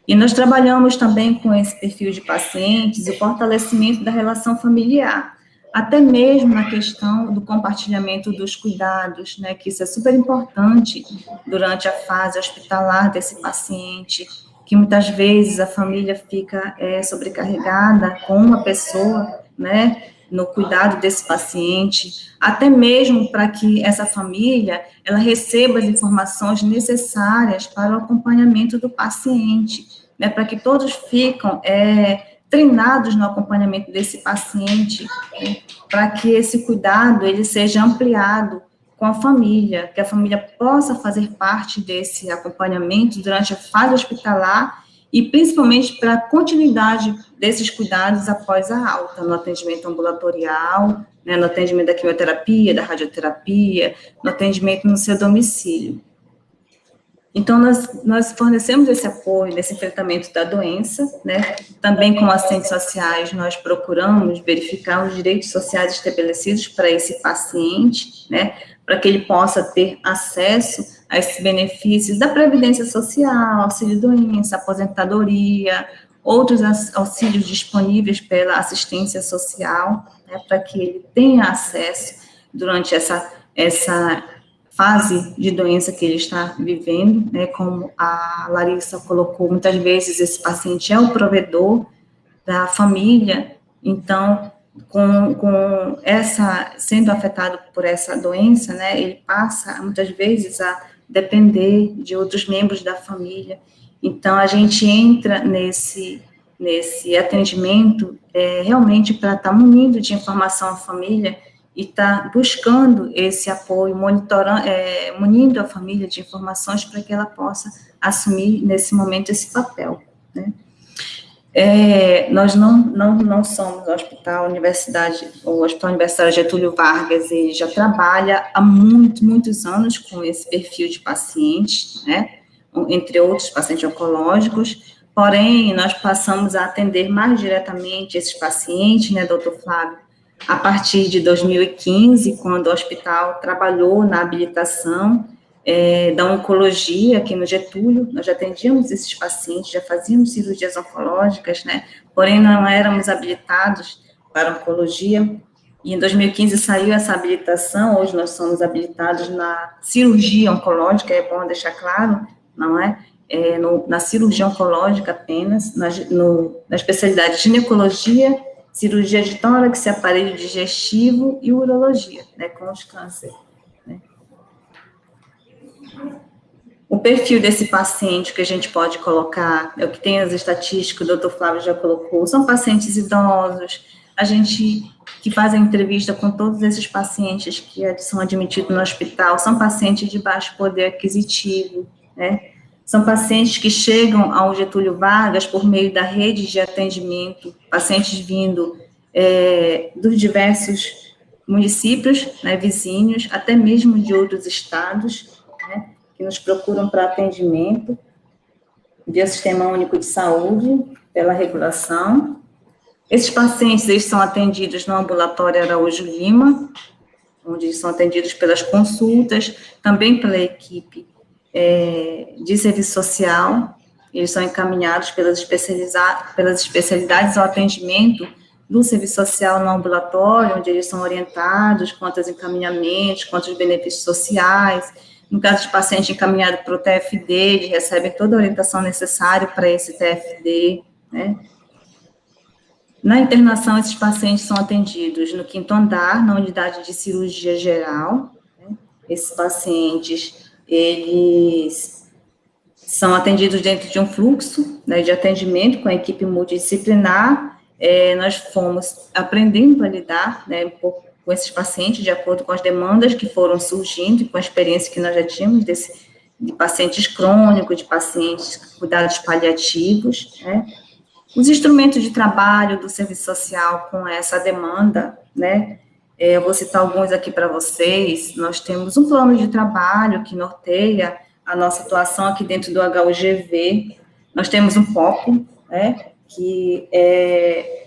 E nós trabalhamos também com esse perfil de pacientes e o fortalecimento da relação familiar, até mesmo na questão do compartilhamento dos cuidados, né, que isso é super importante durante a fase hospitalar desse paciente, que muitas vezes a família fica sobrecarregada com uma pessoa, né, no cuidado desse paciente, até mesmo para que essa família, ela receba as informações necessárias para o acompanhamento do paciente, né, para que todos ficam treinados no acompanhamento desse paciente, né, para que esse cuidado, ele seja ampliado com a família, que a família possa fazer parte desse acompanhamento durante a fase hospitalar e principalmente para a continuidade desses cuidados após a alta, no atendimento ambulatorial, né, no atendimento da quimioterapia, da radioterapia, no atendimento no seu domicílio. Então, nós fornecemos esse apoio nesse enfrentamento da doença, né? Também, como assistentes sociais, nós procuramos verificar os direitos sociais estabelecidos para esse paciente, né? Para que ele possa ter acesso a esses benefícios da Previdência Social, auxílio-doença, aposentadoria, outros auxílios disponíveis pela assistência social, né? Para que ele tenha acesso durante essa fase de doença que ele está vivendo, né, como a Larissa colocou, muitas vezes esse paciente é o provedor da família, então, sendo afetado por essa doença, né, ele passa, muitas vezes, a depender de outros membros da família, então, a gente entra nesse atendimento realmente para estar munindo de informação à família e está buscando esse apoio, monitorando, munindo a família de informações para que ela possa assumir, nesse momento, esse papel, né? Nós não somos o Hospital Universitário Getúlio Vargas, ele já trabalha há muitos anos com esse perfil de pacientes, né? Entre outros pacientes oncológicos, porém, nós passamos a atender mais diretamente esses pacientes, né, doutor Flávio, a partir de 2015, quando o hospital trabalhou na habilitação da oncologia aqui no Getúlio, nós já atendíamos esses pacientes, já fazíamos cirurgias oncológicas, né, porém não éramos habilitados para oncologia, e em 2015 saiu essa habilitação, hoje nós somos habilitados na cirurgia oncológica, é bom deixar claro, não é? Na cirurgia oncológica apenas, na especialidade de ginecologia, cirurgia de tórax, aparelho digestivo e urologia, né, com os cânceres. Né. O perfil desse paciente que a gente pode colocar, é o que tem as estatísticas, o doutor Flávio já colocou, são pacientes idosos, a gente que faz a entrevista com todos esses pacientes que são admitidos no hospital, são pacientes de baixo poder aquisitivo, né, são pacientes que chegam ao Getúlio Vargas por meio da rede de atendimento, pacientes vindo dos diversos municípios, né, vizinhos, até mesmo de outros estados, né, que nos procuram para atendimento via Sistema Único de Saúde, pela regulação. Esses pacientes, eles são atendidos no ambulatório Araújo Lima, onde são atendidos pelas consultas, também pela equipe de serviço social, eles são encaminhados pelas especialidades ao atendimento do serviço social no ambulatório, onde eles são orientados quanto aos encaminhamentos, quanto aos benefícios sociais. No caso de paciente encaminhado para o TFD, eles recebem toda a orientação necessária para esse TFD, né? Na internação, esses pacientes são atendidos no 5º andar, na unidade de cirurgia geral, né? Esses pacientes, eles são atendidos dentro de um fluxo, né, de atendimento com a equipe multidisciplinar. Nós fomos aprendendo a lidar, né, um pouco com esses pacientes, de acordo com as demandas que foram surgindo e com a experiência que nós já tínhamos de pacientes crônicos, de pacientes com cuidados paliativos, né. Os instrumentos de trabalho do serviço social com essa demanda, né, eu vou citar alguns aqui para vocês. Nós temos um plano de trabalho que norteia a nossa atuação aqui dentro do HUGV. Nós temos um POP, né, que é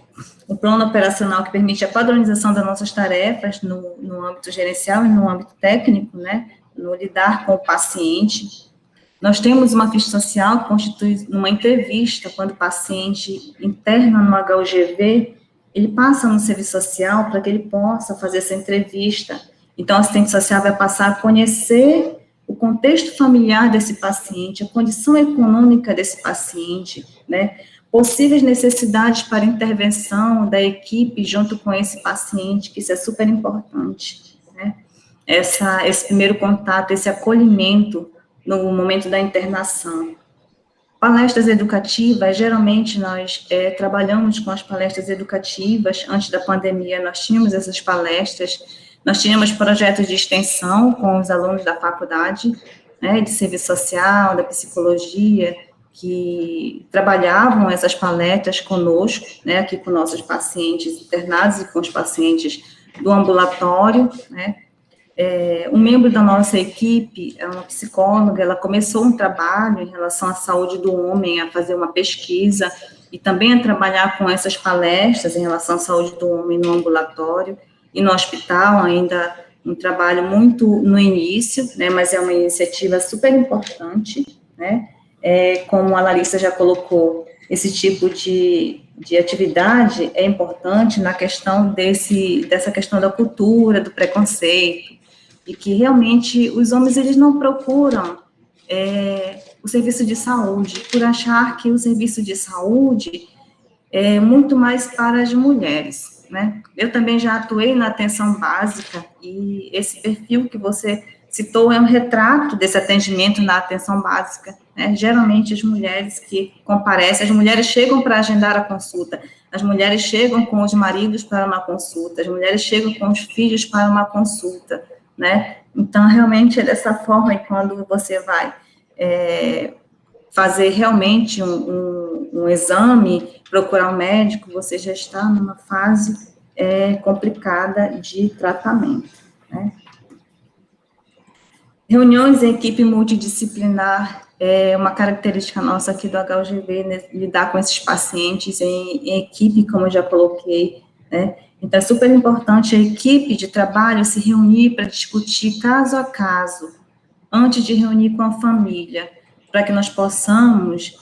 um plano operacional que permite a padronização das nossas tarefas no âmbito gerencial e no âmbito técnico, né, no lidar com o paciente. Nós temos uma ficha social que constitui uma entrevista, quando o paciente interna no HUGV, ele passa no serviço social para que ele possa fazer essa entrevista. Então, o assistente social vai passar a conhecer o contexto familiar desse paciente, a condição econômica desse paciente, né, possíveis necessidades para intervenção da equipe junto com esse paciente, que isso é super importante, né, esse primeiro contato, esse acolhimento no momento da internação. Palestras educativas, geralmente nós trabalhamos com as palestras educativas. Antes da pandemia, nós tínhamos essas palestras, nós tínhamos projetos de extensão com os alunos da faculdade, né, de serviço social, da psicologia, que trabalhavam essas palestras conosco, né, aqui com nossos pacientes internados e com os pacientes do ambulatório, né. Um membro da nossa equipe, é uma psicóloga, ela começou um trabalho em relação à saúde do homem, a fazer uma pesquisa e também a trabalhar com essas palestras em relação à saúde do homem no ambulatório e no hospital, ainda um trabalho muito no início, né, mas é uma iniciativa super importante, né, como a Larissa já colocou, esse tipo de atividade é importante na questão dessa questão da cultura, do preconceito, e que realmente os homens, eles não procuram o serviço de saúde, por achar que o serviço de saúde é muito mais para as mulheres, né? Eu também já atuei na atenção básica, e esse perfil que você citou é um retrato desse atendimento na atenção básica, né? Geralmente as mulheres que comparecem, as mulheres chegam para agendar a consulta, as mulheres chegam com os maridos para uma consulta, as mulheres chegam com os filhos para uma consulta, né? Então, realmente, é dessa forma, e quando você vai fazer realmente um exame, procurar um médico, você já está numa fase complicada de tratamento, né? Reuniões em equipe multidisciplinar é uma característica nossa aqui do HUGV, né, lidar com esses pacientes em equipe, como eu já coloquei, né? Então, é super importante a equipe de trabalho se reunir para discutir caso a caso, antes de reunir com a família, para que nós possamos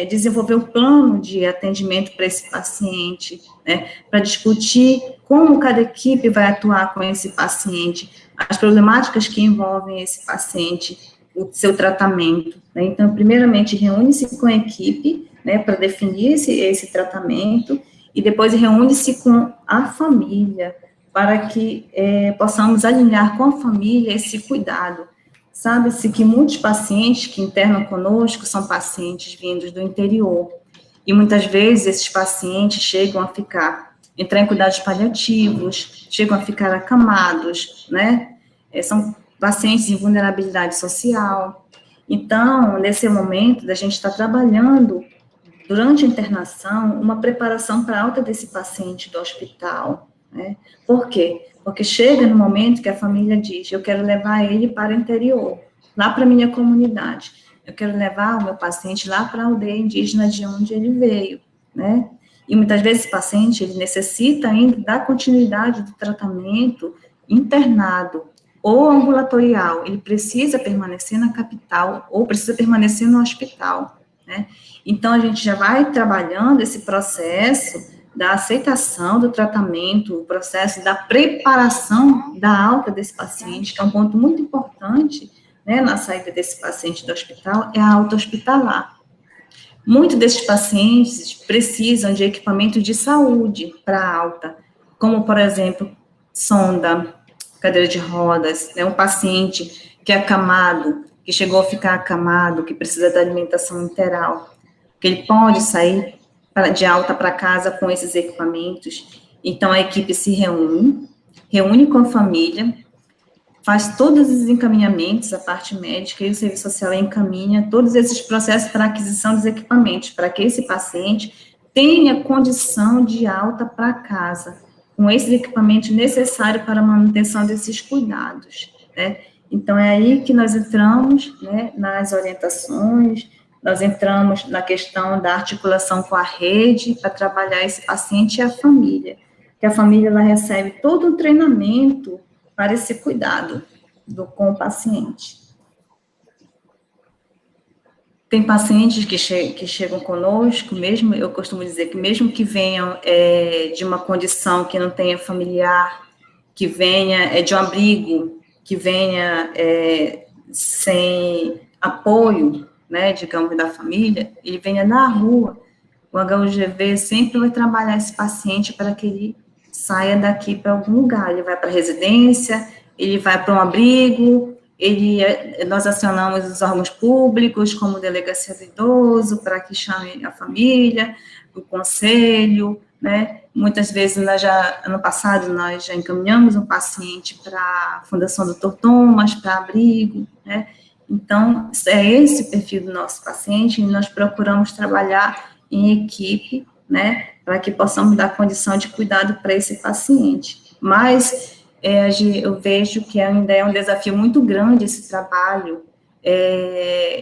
desenvolver um plano de atendimento para esse paciente, né, para discutir como cada equipe vai atuar com esse paciente, as problemáticas que envolvem esse paciente, o seu tratamento, né. Então, primeiramente, reúne-se com a equipe, né, para definir esse tratamento, e depois reúne-se com a família, para que possamos alinhar com a família esse cuidado. Sabe-se que muitos pacientes que internam conosco são pacientes vindos do interior, e muitas vezes esses pacientes chegam a entrar em cuidados paliativos, chegam a ficar acamados, né? São pacientes em vulnerabilidade social. Então, nesse momento, da gente estar trabalhando, durante a internação, uma preparação para a alta desse paciente do hospital, né? Por quê? Porque chega no momento que a família diz, eu quero levar ele para o interior, lá para a minha comunidade, eu quero levar o meu paciente lá para a aldeia indígena de onde ele veio, né? E muitas vezes esse paciente, ele necessita ainda da continuidade do tratamento internado ou ambulatorial, ele precisa permanecer na capital ou precisa permanecer no hospital, né? Então, a gente já vai trabalhando esse processo da aceitação do tratamento, o processo da preparação da alta desse paciente, que é um ponto muito importante, né, na saída desse paciente do hospital, é a alta hospitalar. Muitos desses pacientes precisam de equipamento de saúde para a alta, como, por exemplo, sonda, cadeira de rodas, né, um paciente que é acamado, que chegou a ficar acamado, que precisa da alimentação enteral, que ele pode sair de alta para casa com esses equipamentos. Então, a equipe se reúne com a família, faz todos os encaminhamentos, a parte médica e o serviço social encaminha todos esses processos para aquisição dos equipamentos, para que esse paciente tenha condição de alta para casa, com esses equipamentos necessários para a manutenção desses cuidados, né? Então, é aí que nós entramos, né, nas orientações, nós entramos na questão da articulação com a rede para trabalhar esse paciente e a família, que a família ela recebe todo um treinamento para esse cuidado com o paciente. Tem pacientes que chegam conosco, mesmo, eu costumo dizer que mesmo que venham de uma condição que não tenha familiar, que venha de um abrigo, que venha sem apoio, né, digamos, da família, ele venha na rua, o HUGV sempre vai trabalhar esse paciente para que ele saia daqui para algum lugar, ele vai para a residência, ele vai para um abrigo, nós acionamos os órgãos públicos, como Delegacia do Idoso, para que chame a família, o conselho, né, muitas vezes, ano passado, nós já encaminhamos um paciente para a Fundação Dr. Thomas, para abrigo, né. Então, é esse o perfil do nosso paciente, e nós procuramos trabalhar em equipe, né, para que possamos dar condição de cuidado para esse paciente. Mas, eu vejo que ainda é um desafio muito grande esse trabalho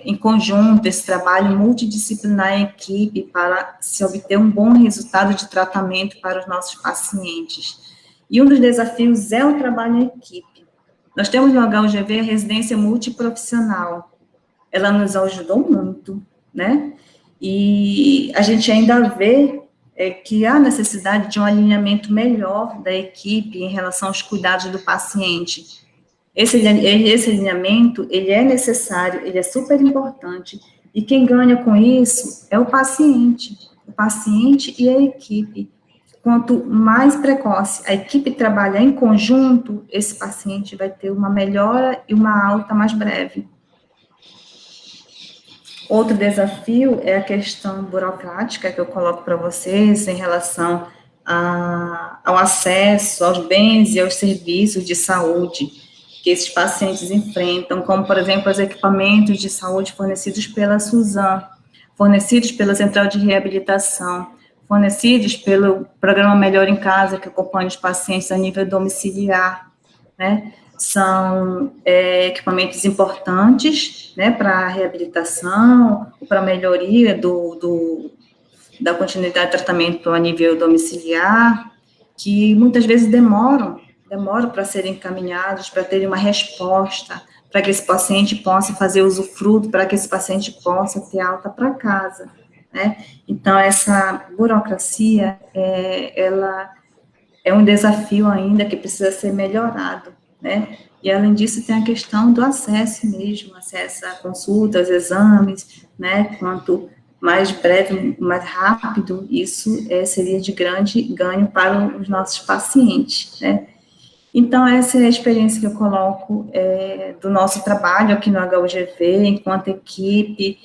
em conjunto, esse trabalho multidisciplinar em equipe para se obter um bom resultado de tratamento para os nossos pacientes. E um dos desafios é o trabalho em equipe. Nós temos no HUGV a residência multiprofissional. Ela nos ajudou muito, né? E a gente ainda vê que há necessidade de um alinhamento melhor da equipe em relação aos cuidados do paciente. Esse alinhamento, ele é necessário, ele é super importante, e quem ganha com isso é o paciente e a equipe. Quanto mais precoce a equipe trabalhar em conjunto, esse paciente vai ter uma melhora e uma alta mais breve. Outro desafio é a questão burocrática que eu coloco para vocês em relação ao acesso aos bens e aos serviços de saúde que esses pacientes enfrentam, como, por exemplo, os equipamentos de saúde fornecidos pela Suzam, fornecidos pela Central de Reabilitação, fornecidos pelo Programa Melhor em Casa, que acompanha os pacientes a nível domiciliar, né? São equipamentos importantes, né, para a reabilitação, para a melhoria da continuidade de tratamento a nível domiciliar, que muitas vezes demoram para serem encaminhados, para terem uma resposta, para que esse paciente possa fazer usufruto, para que esse paciente possa ter alta para casa, né? Então, essa burocracia, ela é um desafio ainda que precisa ser melhorado, né? E, além disso, tem a questão do acesso mesmo, acesso a consultas, exames, né? Quanto mais breve, mais rápido, isso seria de grande ganho para os nossos pacientes, né? Então, essa é a experiência que eu coloco do nosso trabalho aqui no HUGV, enquanto equipe,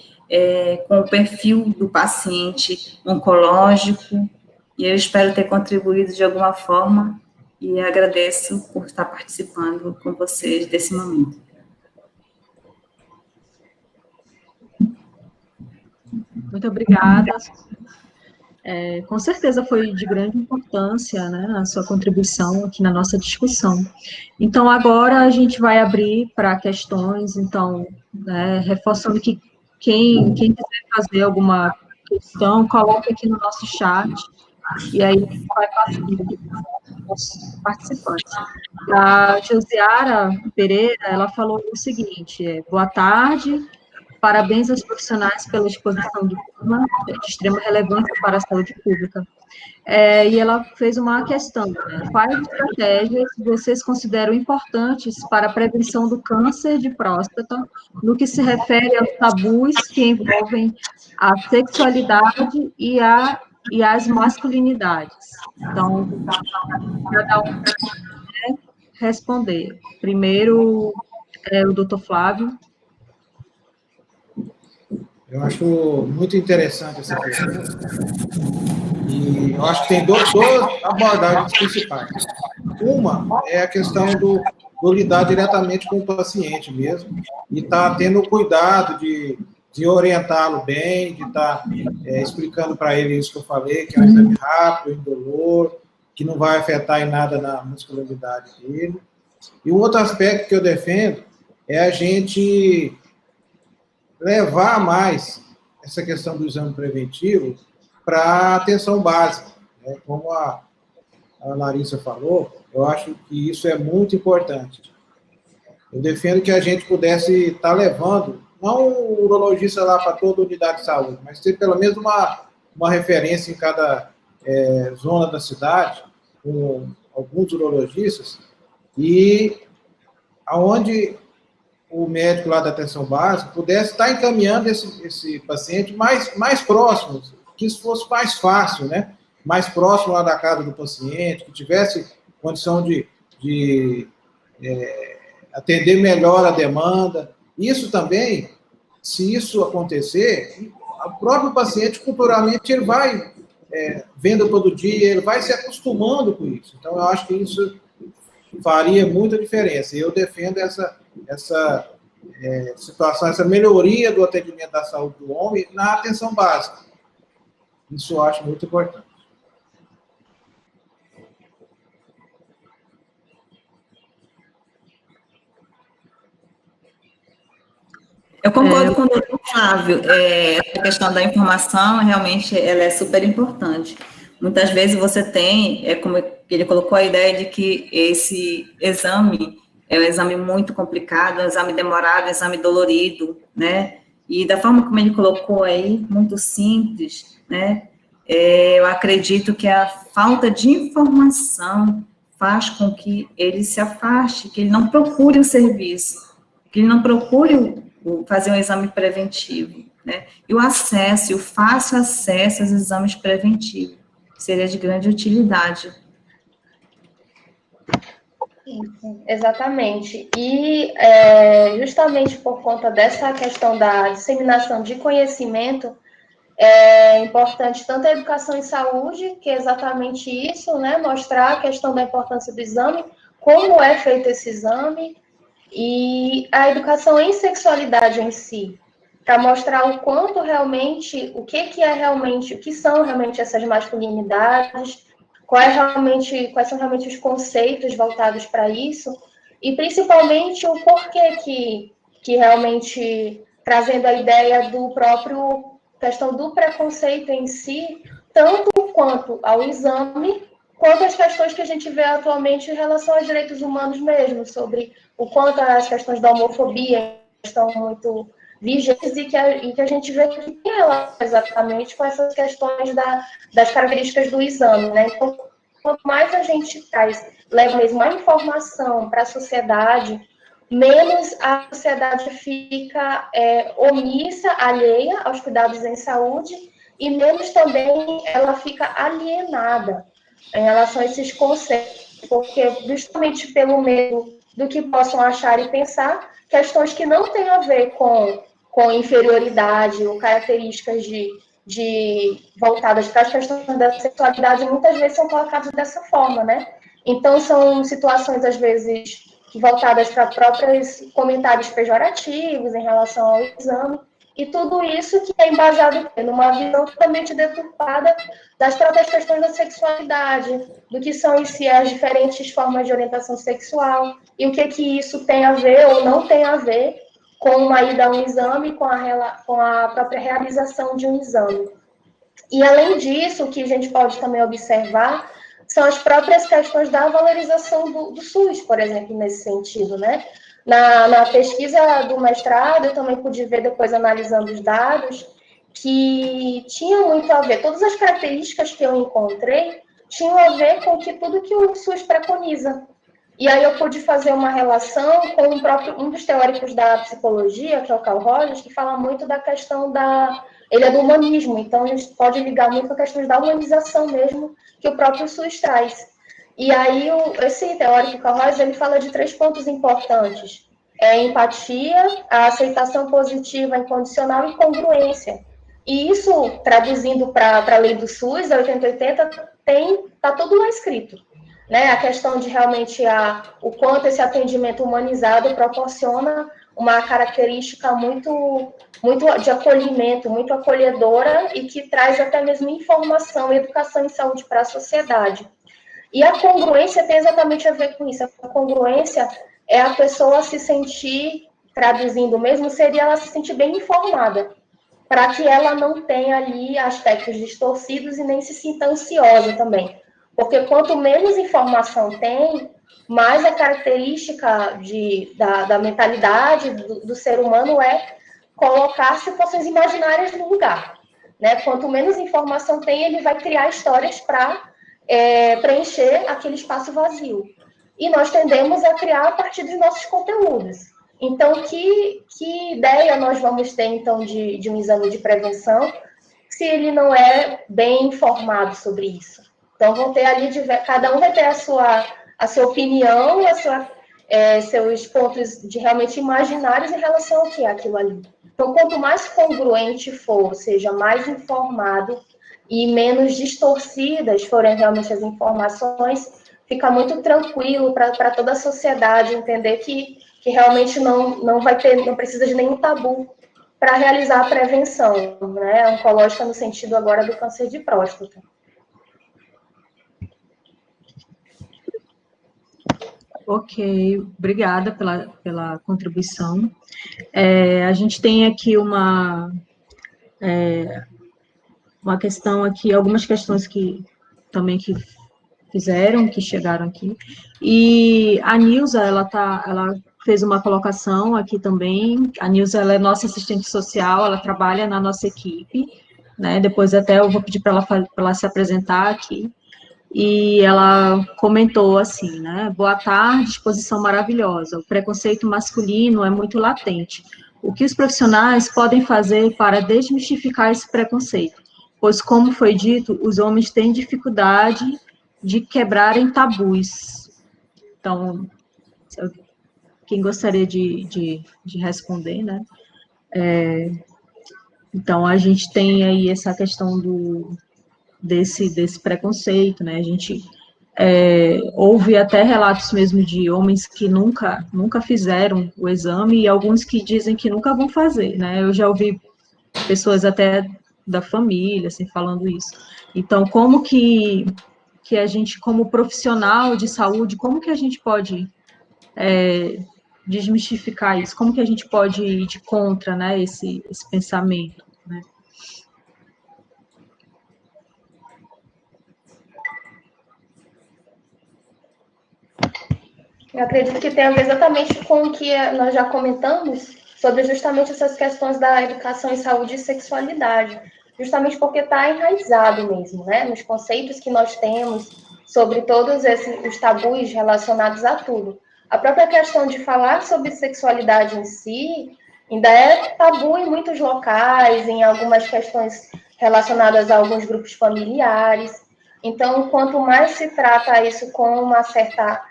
com o perfil do paciente oncológico, e eu espero ter contribuído de alguma forma, e agradeço por estar participando com vocês desse momento. Muito obrigada. Com certeza foi de grande importância, né, a sua contribuição aqui na nossa discussão. Então, agora a gente vai abrir para questões, então, reforçando que quem quiser fazer alguma questão, coloque aqui no nosso chat, e aí vai passando os participantes. A Josiara Pereira, ela falou o seguinte: boa tarde, parabéns aos profissionais pela exposição de tema de extrema relevância para a saúde pública. E ela fez uma questão, né? Quais estratégias vocês consideram importantes para a prevenção do câncer de próstata, no que se refere aos tabus que envolvem a sexualidade e as masculinidades? Então, cada um vai responder. Primeiro, o doutor Flávio. Eu acho muito interessante essa pergunta. E eu acho que tem duas abordagens principais. Uma é a questão do lidar diretamente com o paciente mesmo, e estar tendo cuidado de orientá-lo bem, de estar explicando para ele isso que eu falei, que é um exame rápido, indolor, que não vai afetar em nada na muscularidade dele. E o outro aspecto que eu defendo é a gente levar mais essa questão do exame preventivo para a atenção básica, né? Como a Larissa falou, eu acho que isso é muito importante. Eu defendo que a gente pudesse estar levando, não o urologista lá para toda unidade de saúde, mas ter pelo menos uma referência em cada zona da cidade, com alguns urologistas, e aonde o médico lá da atenção básica pudesse estar encaminhando esse paciente mais próximo, que isso fosse mais fácil, né? Mais próximo lá da casa do paciente, que tivesse condição de atender melhor a demanda. Isso também, se isso acontecer, o próprio paciente, culturalmente, ele vai vendo todo dia, ele vai se acostumando com isso. Então, eu acho que isso faria muita diferença. E eu defendo essa situação, essa melhoria do atendimento da saúde do homem na atenção básica. Isso eu acho muito importante. Eu concordo com o doutor Flávio. Essa questão da informação, realmente, ela é super importante. Muitas vezes você tem, como ele colocou, a ideia de que esse exame é um exame muito complicado, um exame demorado, um exame dolorido, né? E da forma como ele colocou aí, muito simples, né? Eu acredito que a falta de informação faz com que ele se afaste, que ele não procure o serviço, que ele não procure fazer um exame preventivo, né? E o acesso, o fácil acesso aos exames preventivos seria de grande utilidade. Exatamente. E justamente por conta dessa questão da disseminação de conhecimento, é importante tanto a educação em saúde, que é exatamente isso, né? Mostrar a questão da importância do exame, como é feito esse exame, e a educação em sexualidade em si, para mostrar o quanto realmente, o que é realmente, o que são realmente essas masculinidades, quais são realmente os conceitos voltados para isso, e principalmente o porquê que realmente, trazendo a ideia do próprio, questão do preconceito em si, tanto quanto ao exame, quanto às questões que a gente vê atualmente em relação aos direitos humanos mesmo, sobre o quanto as questões da homofobia estão muito vigentes e que a gente vê que tem relação exatamente com essas questões das características do exame, né? Então, quanto mais a gente leva mesmo a informação para a sociedade, menos a sociedade fica omissa, alheia aos cuidados em saúde, e menos também ela fica alienada em relação a esses conceitos, porque justamente pelo medo do que possam achar e pensar, questões que não têm a ver com inferioridade ou características voltadas para as questões da sexualidade, muitas vezes são colocadas dessa forma, né? Então, são situações, às vezes, voltadas para próprios comentários pejorativos em relação ao exame, e tudo isso que é embasado numa visão totalmente deturpada das próprias questões da sexualidade, do que são em si as diferentes formas de orientação sexual, e o que isso tem a ver ou não tem a ver com uma ida a um exame, com a própria realização de um exame. E, além disso, o que a gente pode também observar são as próprias questões da valorização do SUS, por exemplo, nesse sentido, né? Na pesquisa do mestrado, eu também pude ver, depois analisando os dados, que tinha muito a ver, todas as características que eu encontrei tinham a ver com tudo que o SUS preconiza. E aí eu pude fazer uma relação com um dos teóricos da psicologia, que é o Carl Rogers, que fala muito da questão ele é do humanismo, então a gente pode ligar muito com a questão da humanização mesmo, que o próprio SUS traz. E aí esse teórico, Carl Rogers, ele fala de 3 pontos importantes. A empatia, a aceitação positiva incondicional e congruência. E isso, traduzindo para a lei do SUS, a 8080, está tudo lá escrito. Né? A questão de realmente o quanto esse atendimento humanizado proporciona uma característica muito de acolhimento, muito acolhedora, e que traz até mesmo informação e educação em saúde para a sociedade. E a congruência tem exatamente a ver com isso. A congruência é a pessoa se sentir, traduzindo mesmo, seria ela se sentir bem informada, para que ela não tenha ali aspectos distorcidos e nem se sinta ansiosa também. Porque quanto menos informação tem, mais a característica da mentalidade do ser humano é colocar situações imaginárias no lugar. Né? Quanto menos informação tem, ele vai criar histórias para preencher aquele espaço vazio. E nós tendemos a criar a partir dos nossos conteúdos. Então, que ideia nós vamos ter, então, de um exame de prevenção, se ele não é bem informado sobre isso? Então, vão ter ali, cada um vai ter a sua opinião, seus pontos de realmente imaginários em relação ao que é aquilo ali. Então, quanto mais congruente for, ou seja, mais informado e menos distorcidas forem realmente as informações, fica muito tranquilo para toda a sociedade entender que realmente não precisa de nenhum tabu para realizar a prevenção, né, oncológica no sentido agora do câncer de próstata. Ok, obrigada pela contribuição. A gente tem aqui uma questão aqui, algumas questões que também que fizeram, que chegaram aqui, e a Nilza, ela fez uma colocação aqui também. A Nilza, ela é nossa assistente social, ela trabalha na nossa equipe, né, depois até eu vou pedir para ela se apresentar aqui, e ela comentou assim, né, boa tarde, exposição maravilhosa, o preconceito masculino é muito latente. O que os profissionais podem fazer para desmistificar esse preconceito? Pois, como foi dito, os homens têm dificuldade de quebrarem tabus. Então, quem gostaria de responder, né? Então, a gente tem aí essa questão desse preconceito, né? A gente houve até relatos mesmo de homens que nunca fizeram o exame e alguns que dizem que nunca vão fazer, né? Eu já ouvi pessoas até da família, assim, falando isso. Então, como que a gente, como profissional de saúde, como que a gente pode desmistificar isso? Como que a gente pode ir de contra, né, esse pensamento, né? Eu acredito que tem a ver exatamente com o que nós já comentamos sobre justamente essas questões da educação em saúde e sexualidade, justamente porque está enraizado mesmo, né, nos conceitos que nós temos sobre todos os tabus relacionados a tudo. A própria questão de falar sobre sexualidade em si ainda é tabu em muitos locais, em algumas questões relacionadas a alguns grupos familiares. Então, quanto mais se trata isso com uma certa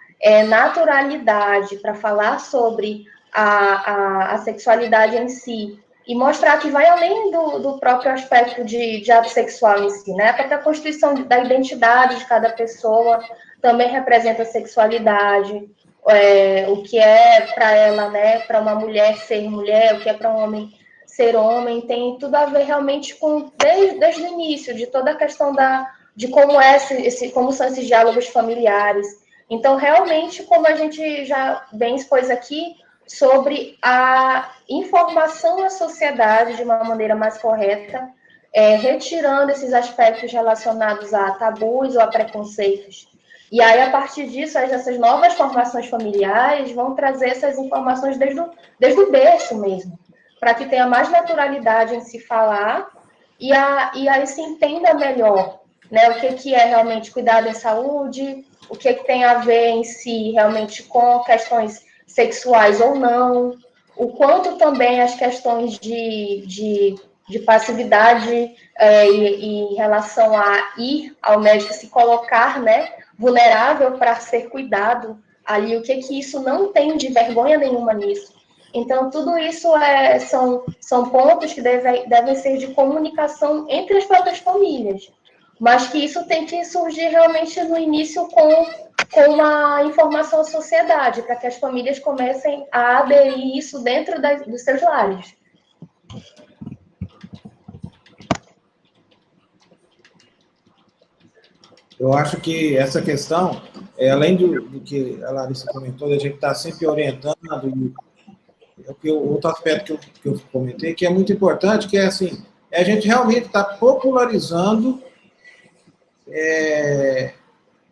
naturalidade para falar sobre a sexualidade em si e mostrar que vai além do próprio aspecto de ato sexual em si, né? A própria constituição da identidade de cada pessoa também representa a sexualidade, o que é para ela, né? Para uma mulher ser mulher, o que é para um homem ser homem, tem tudo a ver realmente com desde o início de toda a questão de como como são esses diálogos familiares. Então, realmente, como a gente já bem expôs aqui, sobre a informação à sociedade de uma maneira mais correta, retirando esses aspectos relacionados a tabus ou a preconceitos. E aí, a partir disso, essas novas formações familiares vão trazer essas informações desde o berço mesmo, para que tenha mais naturalidade em se falar e aí se entenda melhor, né, o que é realmente cuidado em saúde, o que tem a ver em si realmente com questões sexuais ou não, o quanto também as questões de passividade em relação a ir ao médico, se colocar, né, vulnerável para ser cuidado ali, o que isso não tem de vergonha nenhuma nisso. Então, tudo isso são pontos que devem ser de comunicação entre as próprias famílias, mas que isso tem que surgir realmente no início com uma informação à sociedade, para que as famílias comecem a aderir isso dentro dos seus lares. Eu acho que essa questão, além do que a Larissa comentou, a gente está sempre orientando, outro aspecto que eu comentei, que é muito importante, que é assim, a gente realmente está popularizando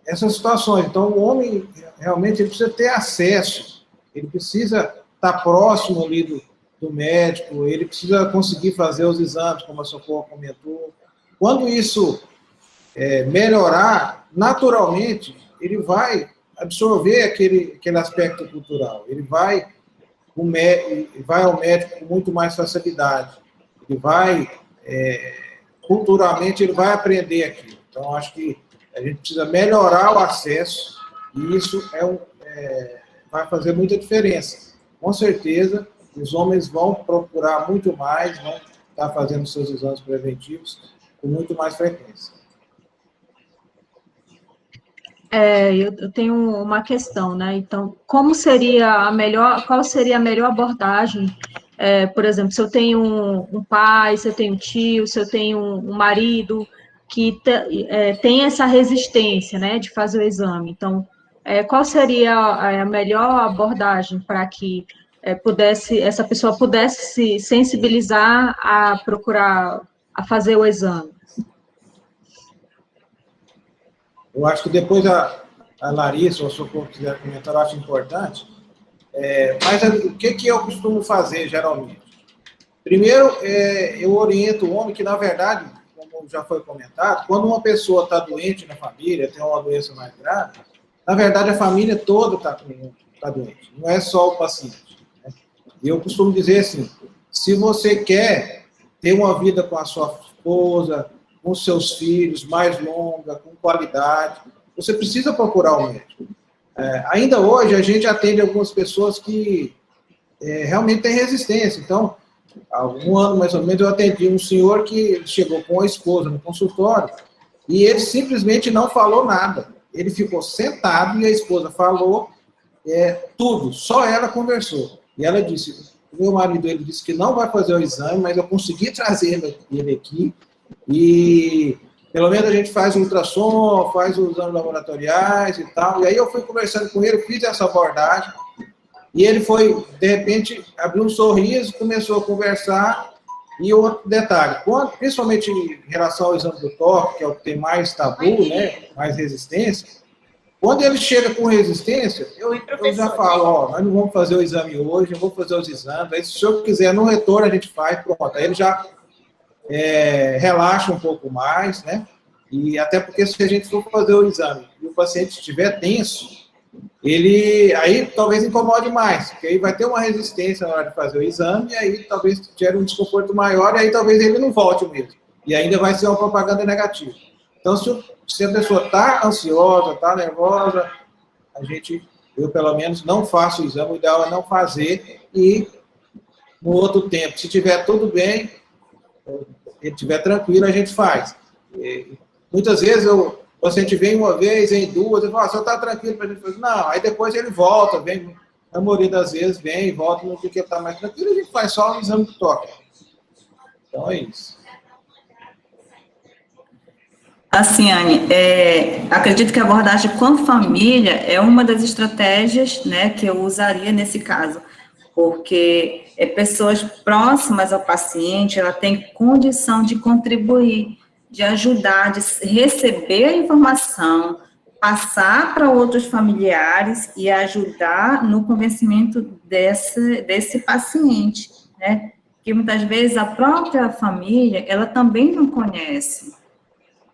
essas situações. Então, o homem, realmente, ele precisa ter acesso, ele precisa estar próximo ali do médico, ele precisa conseguir fazer os exames, como a Socorro comentou. Quando isso melhorar, naturalmente, ele vai absorver aquele aspecto cultural, ele vai ao médico com muito mais facilidade, ele vai, culturalmente, ele vai aprender aquilo. Então, acho que a gente precisa melhorar o acesso, e isso vai fazer muita diferença. Com certeza, os homens vão procurar muito mais, vão estar fazendo seus exames preventivos com muito mais frequência. Eu tenho uma questão, né? Então, qual seria a melhor abordagem? Por exemplo, se eu tenho um pai, se eu tenho um tio, se eu tenho um marido que tem essa resistência, né, de fazer o exame. Então, qual seria a melhor abordagem para que essa pessoa pudesse se sensibilizar a procurar, a fazer o exame? Eu acho que depois a Larissa, ou se eu quiser comentar, eu acho importante. Mas o que eu costumo fazer, geralmente? Primeiro, eu oriento o homem que, na verdade, como já foi comentado, quando uma pessoa está doente na família, tem uma doença mais grave, na verdade, a família toda está doente, não é só o paciente. Né? E eu costumo dizer assim, se você quer ter uma vida com a sua esposa, com seus filhos, mais longa, com qualidade, você precisa procurar o médico. Ainda hoje, a gente atende algumas pessoas que realmente têm resistência. Então, há um ano, mais ou menos, eu atendi um senhor que chegou com a esposa no consultório e ele simplesmente não falou nada. Ele ficou sentado e a esposa falou tudo, só ela conversou. E ela disse, o meu marido, ele disse que não vai fazer o exame, mas eu consegui trazer ele aqui e pelo menos a gente faz o ultrassom, faz os exames laboratoriais e tal. E aí eu fui conversando com ele, fiz essa abordagem e ele foi, de repente, abriu um sorriso, começou a conversar. E outro detalhe, principalmente em relação ao exame do toque, que é o que tem mais tabu, né, mais resistência, quando ele chega com resistência, eu já falo, nós não vamos fazer o exame hoje, eu vou fazer os exames, aí se o senhor quiser, no retorno a gente faz, pronto. Aí ele já relaxa um pouco mais, né, e até porque se a gente for fazer o exame e o paciente estiver tenso, ele aí talvez incomode mais, porque aí vai ter uma resistência na hora de fazer o exame, e aí talvez gere um desconforto maior, e aí talvez ele não volte mesmo. E ainda vai ser uma propaganda negativa. Então, se a pessoa está ansiosa, está nervosa, eu pelo menos não faço o exame, o ideal é não fazer, e no outro tempo, se tiver tudo bem, ele estiver tranquilo, a gente faz. Muitas vezes o paciente vem uma vez, vem duas, ele fala, você está tranquilo para a gente fazer? Não, aí depois ele volta, vem, a maioria das vezes vem e volta no dia que ele está mais tranquilo, a gente faz só o exame do toque. Então é isso. Assim, Anne, acredito que a abordagem com a família é uma das estratégias, né, que eu usaria nesse caso, porque pessoas próximas ao paciente, ela tem condição de contribuir, de ajudar, de receber a informação, passar para outros familiares e ajudar no convencimento desse paciente, né? Porque muitas vezes a própria família, ela também não conhece.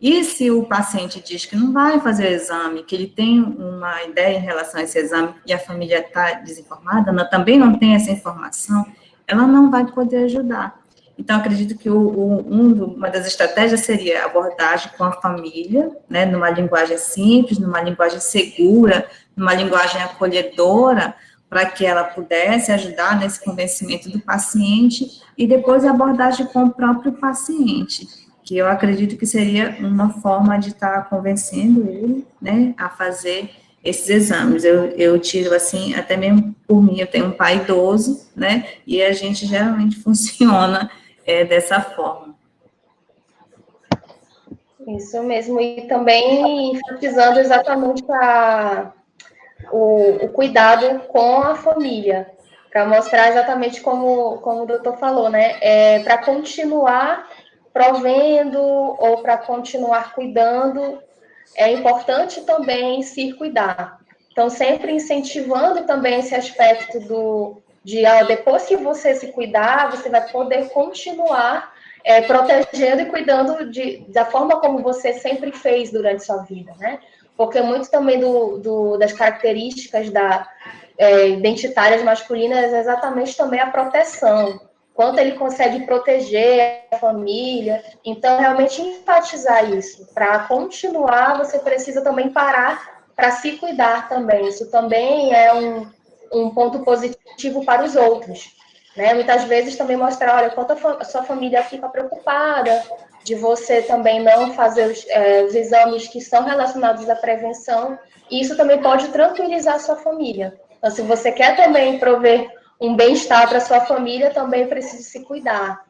E se o paciente diz que não vai fazer o exame, que ele tem uma ideia em relação a esse exame e a família está desinformada, ela também não tem essa informação, ela não vai poder ajudar. Então, acredito que uma das estratégias seria a abordagem com a família, né, numa linguagem simples, numa linguagem segura, numa linguagem acolhedora, para que ela pudesse ajudar nesse convencimento do paciente, e depois a abordagem com o próprio paciente, que eu acredito que seria uma forma de estar convencendo ele, né, a fazer esses exames. Eu tiro, assim, até mesmo por mim, eu tenho um pai idoso, né, e a gente geralmente funciona dessa forma. Isso mesmo, e também enfatizando exatamente o cuidado com a família, para mostrar exatamente como o doutor falou, né, para continuar provendo ou para continuar cuidando, é importante também se cuidar. Então, sempre incentivando também esse aspecto depois que você se cuidar, você vai poder continuar protegendo e cuidando da forma como você sempre fez durante sua vida, né? Porque muito também das características identitárias masculinas é exatamente também a proteção. Quanto ele consegue proteger a família. Então, realmente enfatizar isso. Para continuar, você precisa também parar para se cuidar também. Isso também é um ponto positivo para os outros. Né? Muitas vezes também mostrar, olha, quanto a sua família fica preocupada de você também não fazer os exames que são relacionados à prevenção. E isso também pode tranquilizar a sua família. Então, se você quer também prover um bem-estar para sua família, também precisa se cuidar,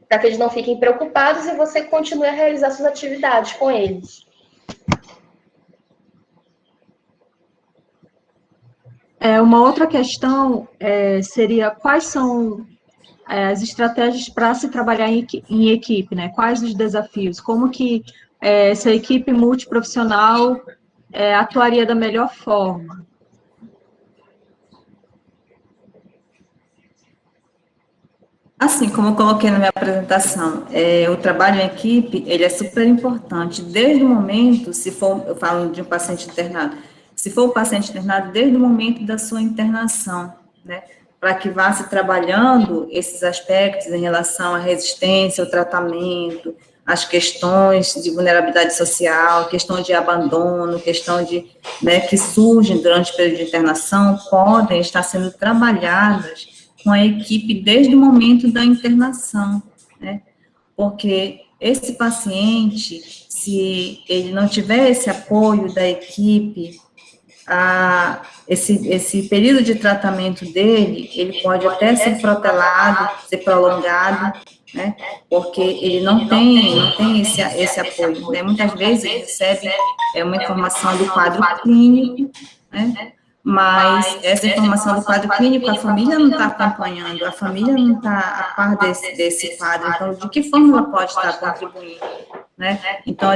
para que eles não fiquem preocupados e você continue a realizar suas atividades com eles. Uma outra questão seria quais são as estratégias para se trabalhar em equipe, né? Quais os desafios? Como que essa equipe multiprofissional atuaria da melhor forma? Assim, como eu coloquei na minha apresentação, o trabalho em equipe, ele é super importante, desde o momento, se for, eu falo de um paciente internado, se for um paciente internado, desde o momento da sua internação, né, para que vá se trabalhando esses aspectos em relação à resistência, ao tratamento, as questões de vulnerabilidade social, questão de abandono, questão de, né, que surgem durante o período de internação, podem estar sendo trabalhadas com a equipe desde o momento da internação, né? Porque esse paciente, se ele não tiver esse apoio da equipe, esse período de tratamento dele, ele pode até ser protelado, ser prolongado, né? Porque ele não tem esse apoio, né? Muitas vezes ele recebe uma informação do quadro clínico, né? Mas essa informação do quadro clínico, a família não está acompanhando, a família não está a par desse quadro, então, de que forma ela pode estar contribuindo, né? Então,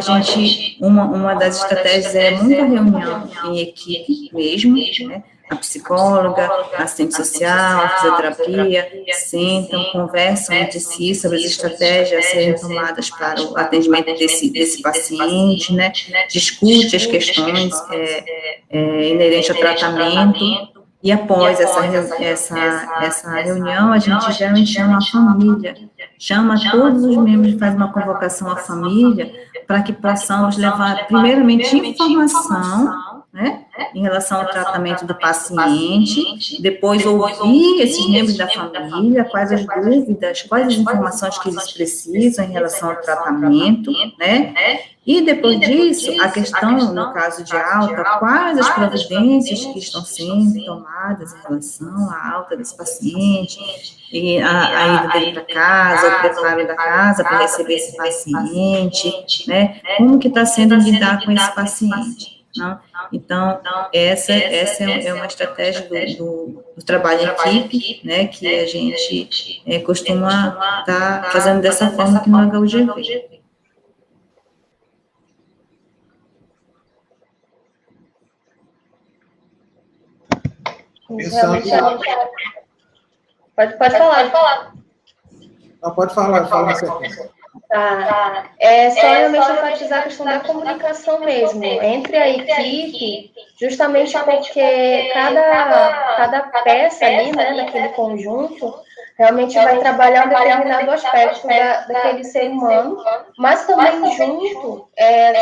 uma das estratégias é muita reunião em equipe mesmo, né? A psicóloga, a assistente social, a fisioterapia, sentam, conversam entre si sobre as estratégias a serem tomadas para o atendimento desse paciente, né? Discute as questões inerentes ao tratamento, e após essa reunião, a gente geralmente chama a família, chama todos os membros, faz uma convocação à família, para que possamos levar, primeiramente, informação, né, em relação ao tratamento do paciente, depois ouvir esses membros da família, quais as dúvidas, quais as informações que eles precisam em relação ao tratamento, né, e depois disso, a questão, no caso de alta, quais as providências que estão sendo tomadas em relação à alta desse paciente, e a ida dele para casa, o preparo da casa para receber esse paciente, né, como que está sendo lidar com esse paciente, não? Então, essa é uma estratégia do trabalho em equipe, né, que a gente costuma estar fazendo dessa forma aqui no HUGV. Pode falar. Não, pode falar, fala na sequência. Tá. Só realmente enfatizar a questão da comunicação mesmo, entre a equipe, justamente porque cada peça ali, né, daquele conjunto, realmente vai trabalhar um determinado aspecto daquele ser humano, mas também junto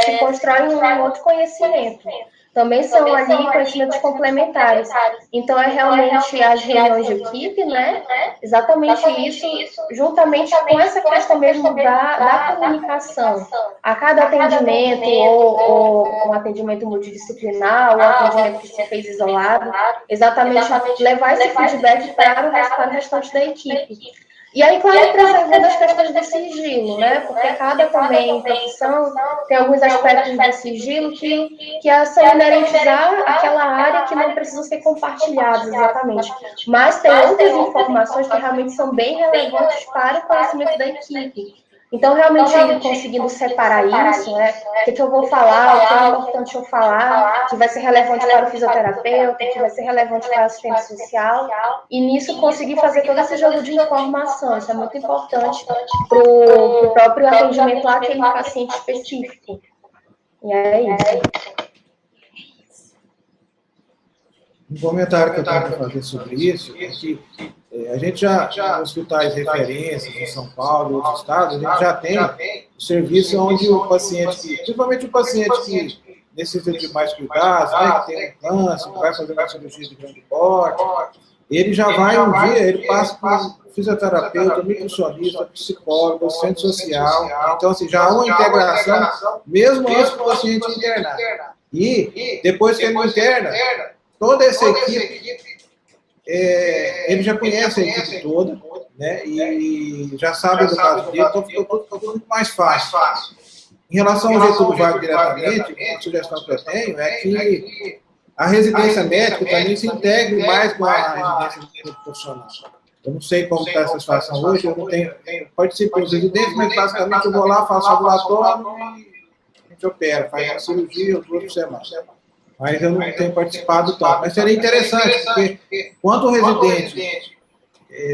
se constrói um outro conhecimento. Também são ali conhecimentos complementares. Então, realmente as reuniões de equipe, né? Exatamente isso, juntamente com essa questão mesmo da comunicação. A cada atendimento, ou um atendimento multidisciplinar, ou um atendimento que se fez isolado, exatamente levar esse feedback para o restante da equipe. E aí, claro, preservando as questões de sigilo, né? Porque cada também profissão tem alguns aspectos de sigilo que são inerentes àquela área que não precisam ser compartilhados exatamente. Mas tem outras informações que realmente são bem relevantes para o conhecimento da equipe. Então, realmente, conseguindo separar isso, né? O que eu vou falar, o que é importante eu falar, que vai ser relevante para o fisioterapeuta, que vai ser relevante para o assistente social, e nisso conseguir fazer todo esse jogo de informação. Isso é muito importante para o próprio atendimento àquele paciente específico. E é isso. Um comentário que eu tenho para fazer sobre isso é que a gente já, nos hospitais referências em São Paulo e outros estados, a gente já tem o serviço onde o paciente, principalmente o paciente que necessita de mais cuidados, né, que tem um câncer, que vai fazer uma cirurgia de grande porte, ele já vai um dia, ele passa por fisioterapeuta, nutricionista, psicólogo, assistente social, então assim, já há uma integração, mesmo antes do paciente internar. E depois que ele interna, toda essa equipe, ele já conhece a equipe toda, né, e já sabe do caso dele, então fica tudo muito mais fácil. Em relação ao Getúlio Vargas diretamente, a sugestão que eu tenho é que a residência médica também se integre mais com a residência profissional. Eu não sei como está essa situação hoje, eu não tenho, participo dos residentes, mas basicamente eu vou lá, faço ambulatório e a gente opera, faz uma cirurgia 2 por semana. Mas eu não tenho participado tanto. Mas seria interessante, porque quando o residente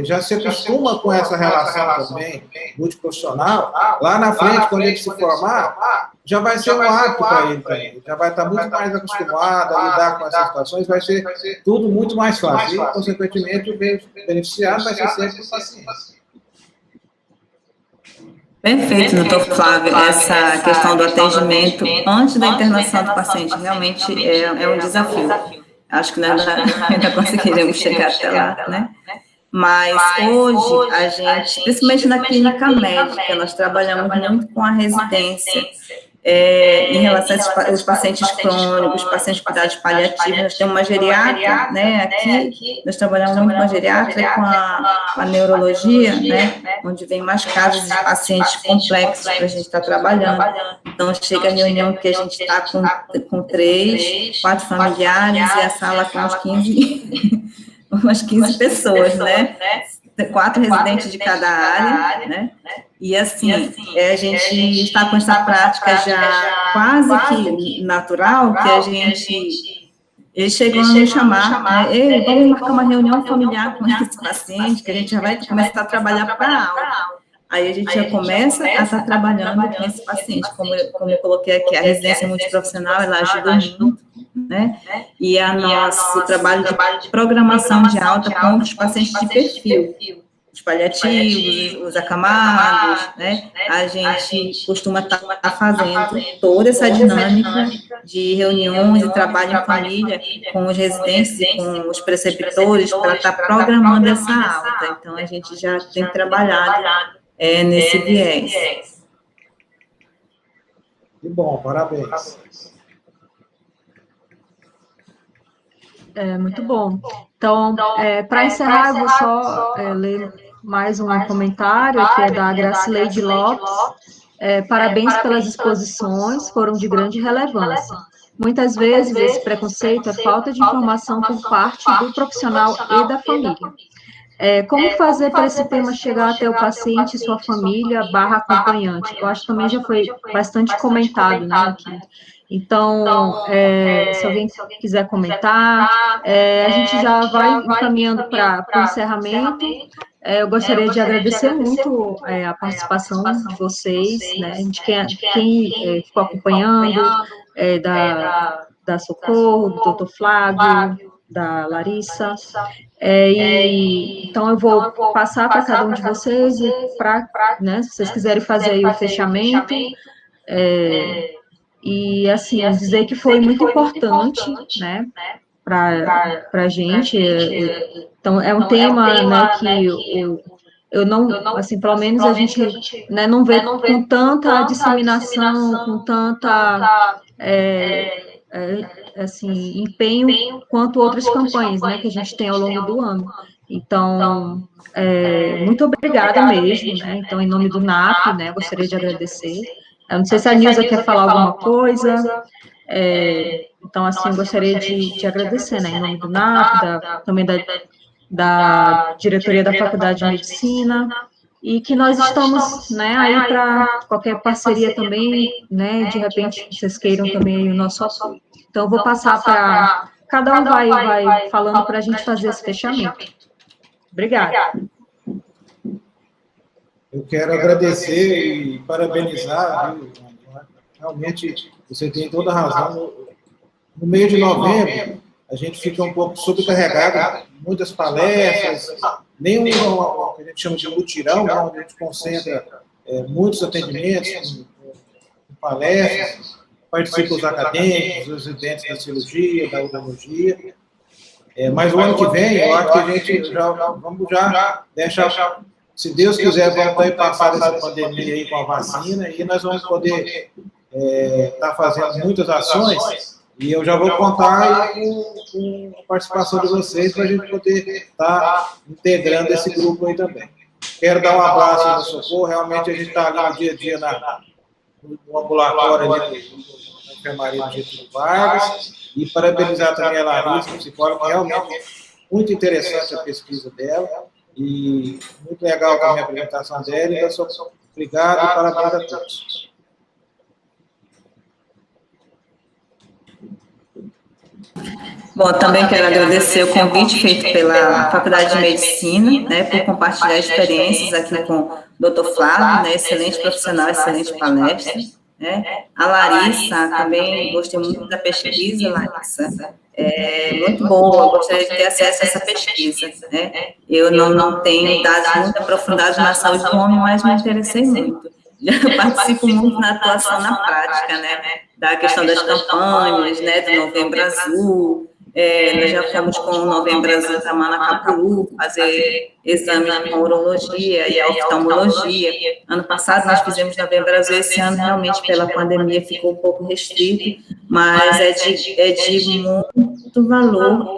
já se acostuma com essa relação também, multiprofissional, lá na frente, quando ele se formar, já vai ser um hábito para ele também. Já vai estar muito mais acostumado a lidar com essas situações, vai ser tudo muito mais fácil. E, consequentemente, o beneficiário vai ser sempre o paciente. Perfeito, doutor Flávio. Essa questão do atendimento antes da internação do paciente realmente é um desafio. Acho que nós ainda conseguiremos chegar até lá, né? Mas hoje, a gente, principalmente na clínica médica, nós trabalhamos muito com a residência. Em relação aos pacientes crônicos, pacientes de cuidados paliativos, nós temos uma geriatra, né, aqui, nós trabalhamos muito com a geriatra e com a neurologia, né, onde vem mais casos de pacientes complexos para a gente estar trabalhando. Então, chega a reunião que a gente está com 3, 4 familiares e a sala com umas 15 pessoas, né, 4 residentes de cada área, né, e assim, a gente está com essa prática já quase que natural, que a gente, eles chegam a nos chamar, né, ei, vamos marcar uma reunião familiar com esse paciente, que a gente já vai começar a trabalhar para a aula. Aí a gente já começa a estar trabalhando com esse paciente, como eu coloquei aqui, a residência multiprofissional, ela ajuda muito, né, e a nosso trabalho de programação de alta com os pacientes de perfil, os paliativos, os acamados, né, a gente costuma estar fazendo toda essa dinâmica de reuniões e trabalho em família com os residentes e com os preceptores para estar programando essa alta. Então, a gente já tem trabalhado nesse viés. Que bom, parabéns. Muito bom. Então, para encerrar, eu vou só ler mais um comentário, que é da Gracileide Lopes. Parabéns pelas exposições, foram de grande relevância. Muitas vezes, esse preconceito é falta de informação por parte do profissional e da família. Como fazer para esse tema chegar até o paciente e sua família / acompanhante? Eu acho que também já foi bastante comentado, né, aqui. Então, se alguém quiser comentar, a gente já vai encaminhando para o encerramento. Eu gostaria de agradecer muito a participação de vocês, né, de quem ficou acompanhando, da Socorro, do doutor Flávio, da Larissa. Então, eu vou passar para cada um de vocês, e né, se vocês quiserem fazer aí o fechamento, e, assim, dizer que foi muito importante, né, para a gente. Então, é um tema, né, que eu não, assim, pelo menos a gente, né, não vê com tanta disseminação, com tanta, assim, empenho quanto outras campanhas, né, que a gente tem ao longo do ano. Então, muito obrigada mesmo, né, então, em nome do NAP, né, gostaria de agradecer. Eu não sei se a Nilza quer falar alguma coisa, então, assim, eu gostaria de agradecer, né, em nome do NAP, também da diretoria da Faculdade de Medicina, e que nós estamos, né, aí para qualquer parceria também, né, de repente vocês queiram também o nosso apoio. Então, eu vou passar para... Cada um vai falando para a gente fazer esse fechamento. Obrigada. Eu quero agradecer e parabenizar, viu? Realmente, você tem toda a razão. No mês de novembro, a gente fica um pouco sobrecarregado, muitas palestras, nem que a gente chama de mutirão, né, onde a gente concentra muitos atendimentos, com palestras, participa os acadêmicos, os residentes da cirurgia, da urologia. Mas o ano que vem, eu acho que a gente vamos deixar, se Deus quiser, voltar e passar essa pandemia aí com a vacina, e nós vamos poder estar fazendo muitas ações, e eu já vou contar com a participação de vocês para a gente poder estar integrando esse grupo aí também. Quero dar um abraço no Socorro, realmente a gente está ali no dia a dia no ambulatório ali, enfermaria do Getúlio Vargas, e parabenizar também a Larissa, psicóloga, realmente muito interessante a pesquisa dela, e muito legal também a apresentação dela, então, obrigado e parabéns a todos. Bom, também quero agradecer o convite feito pela Faculdade de Medicina, né, por compartilhar experiências aqui com o Dr. Flávio, né, excelente profissional, excelente palestra, né. A Larissa, também gostei muito da pesquisa, Larissa, muito boa, gostaria de ter acesso a essa pesquisa, né. Eu não tenho dados muito aprofundados na saúde do homem, mas me interessei muito. Já participo muito na atuação na prática, né, da questão das campanhas, né, do Novembro Azul. Nós já fomos com o Novembro Azul para Manacapuru, fazer exames com urologia e oftalmologia. Ano passado nós fizemos Novembro Azul, esse ano realmente pela pandemia ficou um pouco restrito, mas é de muito valor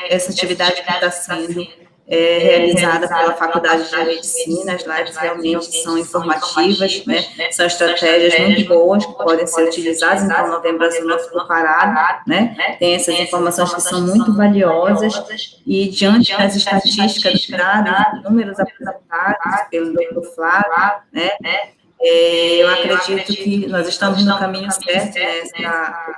essa atividade que está sendo realizada pela Faculdade de Medicina. As lives realmente são informativas, né? São estratégias muito boas que podem ser utilizadas, então o Novembro Azul não ficou parado, né? Tem essas informações que são muito valiosas, e diante das estatísticas, dados, números apresentados pelo Dr. Flávio, né? Eu acredito que nós estamos no caminho certo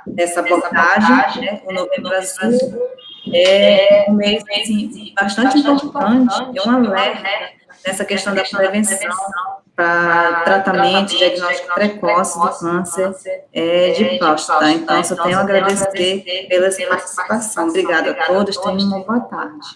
nessa abordagem, né? O Novembro Azul é um mês assim, bastante importante, é um alerta nessa questão da prevenção para tratamento e diagnóstico precoce do câncer de próstata. Então, só tenho a agradecer pela participação. Obrigada a todos, tenham uma boa tarde.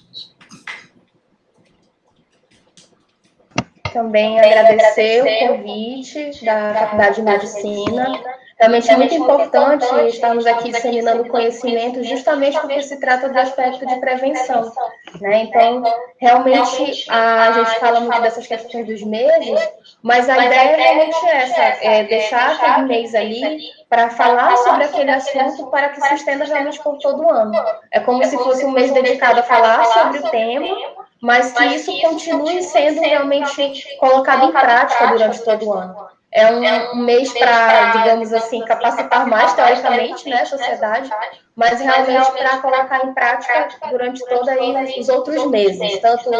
Também agradecer o convite da Faculdade de Medicina. Realmente é muito importante estarmos aqui disseminando conhecimento, justamente porque se trata do aspecto de prevenção, né? Então, realmente, a gente fala muito dessas questões dos meses, mas a ideia é realmente essa, deixar aquele mês ali para falar sobre aquele assunto para que se estenda realmente por todo o ano. É como se fosse um mês dedicado a falar sobre o tema, mas que isso continue sendo realmente colocado em prática durante todo o ano. É um mês para, digamos assim, capacitar mais, teoricamente, né, a sociedade, mas realmente para colocar em prática durante todos os outros meses, tanto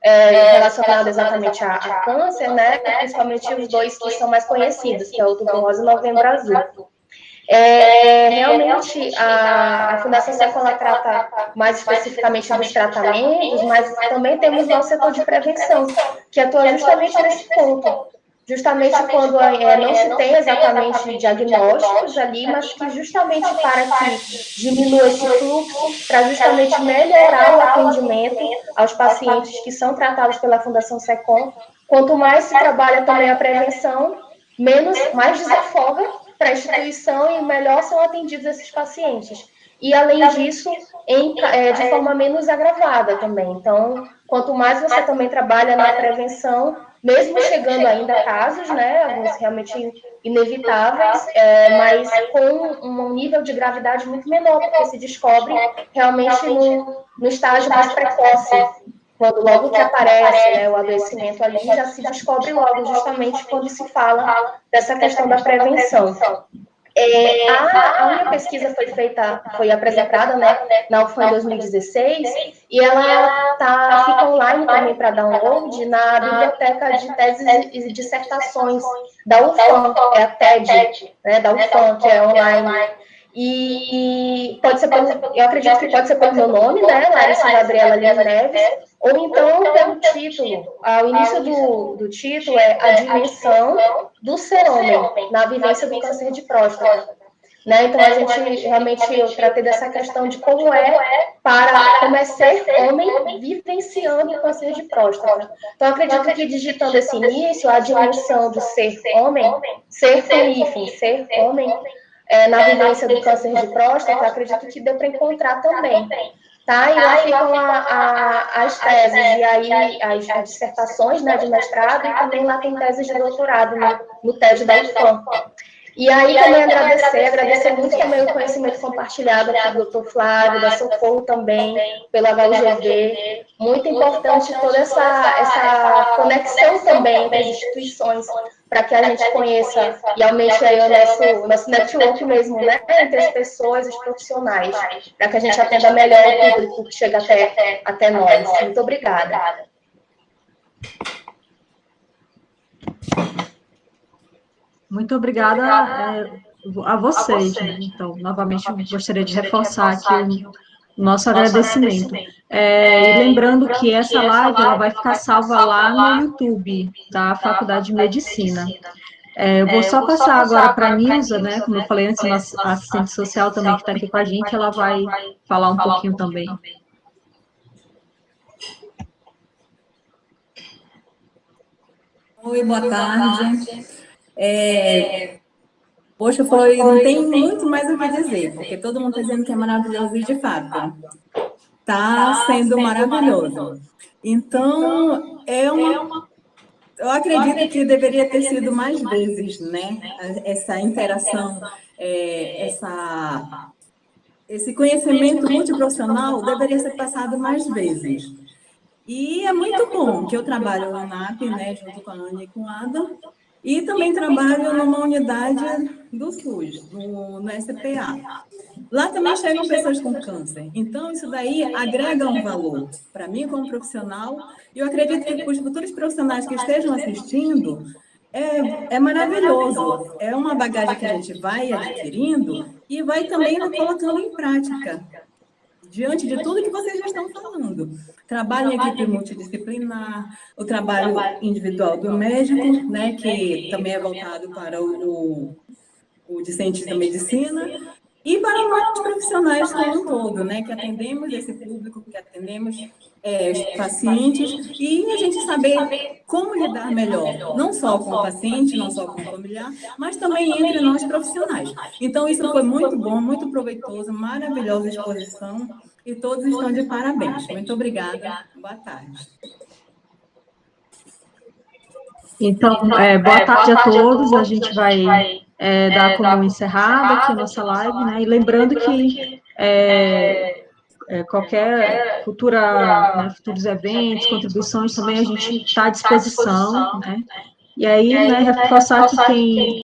relacionado exatamente a câncer, né, principalmente os dois que são mais conhecidos, que é o Outubro Rosa e Novembro Azul. Realmente, a Fundação SECOM trata mais especificamente dos tratamentos, mas também temos nosso setor de prevenção, que atua justamente nesse ponto. Justamente quando não se tem exatamente diagnósticos ali, mas que justamente para que diminua esse fluxo, para justamente melhorar o atendimento aos pacientes que são tratados pela Fundação SECOM. Quanto mais se trabalha também a prevenção, mais desafoga para a instituição e melhor são atendidos esses pacientes. E, além disso, de forma menos agravada também. Então, quanto mais você também trabalha na prevenção, mesmo chegando ainda a casos, né, alguns realmente inevitáveis, mas com um nível de gravidade muito menor, porque se descobre realmente no estágio mais precoce, quando logo que aparece, né, o adoecimento ali, já se descobre logo, justamente quando se fala dessa questão da prevenção. A minha pesquisa foi apresentada, né, na UFAM em 2016, e ela fica online também para download na biblioteca de teses e dissertações da UFAM, é a TED, né, da UFAM, que é online. E pode ser eu acredito que pode ser pelo meu nome, né, Larissa Gabriela Lins Neves, ou então pelo título. O início do título é A Dimensão do Ser Homem na Vivência do Câncer de Próstata. Né? Então, a gente realmente, eu tratei dessa questão de como é ser homem vivenciando o câncer de próstata. Então, acredito que digitando esse início, a dimensão do ser homem, ser com hífen, ser homem, na vivência do câncer de próstata, acredito que deu para encontrar também. Tá? E lá ficam as teses, e aí as dissertações, né, de mestrado, e também lá tem teses de doutorado no TED da UFAM. E aí também agradecer muito também o conhecimento compartilhado aqui do Dr. Flávio, da Socorro também, pelo HUGV. Muito importante toda essa conexão também entre as instituições, para que a gente conheça e aumente aí o nosso network mesmo, né, entre as pessoas, os profissionais, para que a gente atenda melhor o público que chega até nós. Muito obrigada. Muito obrigada a vocês, né? Então, novamente, gostaria de reforçar aqui o nosso agradecimento. E lembrando que essa live ela vai ficar salva lá no YouTube da Faculdade de Medicina. Eu vou só passar agora para a Nilza, né? Como eu falei antes, nossa assistente social também que está aqui com a gente, ela vai falar um pouquinho também. Oi, boa tarde. Poxa, não tem muito mais o que dizer, porque todo mundo está dizendo que é maravilhoso e, de fato, está sendo maravilhoso. Então, eu acredito que deveria ter sido mais vezes, né? Essa interação, esse conhecimento multiprofissional deveria ser passado mais vezes. E é muito bom que eu trabalho no NAP, né, junto com a Ana e com a Ada, e também trabalho numa unidade do SUS, no SPA. Lá também chegam pessoas com câncer. Então, isso daí agrega um valor para mim como profissional. E eu acredito que para os futuros profissionais que estejam assistindo, é maravilhoso. É uma bagagem que a gente vai adquirindo e vai também colocando em prática, diante de tudo que vocês já estão falando. Trabalho em equipe multidisciplinar, o trabalho individual do médico, né, que também é voltado para o discente da medicina, e para nós profissionais como um todo, né, que atendemos esse público, que atendemos os pacientes, e a gente saber como lidar melhor, não só com o paciente, não só com o familiar, mas também entre nós profissionais. Então, isso foi muito bom, muito proveitoso, maravilhosa exposição, e todos estão de parabéns. Muito obrigada. Boa tarde. Então, boa tarde a todos. A gente vai dar como encerrada aqui a nossa live, né? E lembrando que qualquer futuros eventos, contribuições também a gente está à disposição, né? E aí, né, reforçar que quem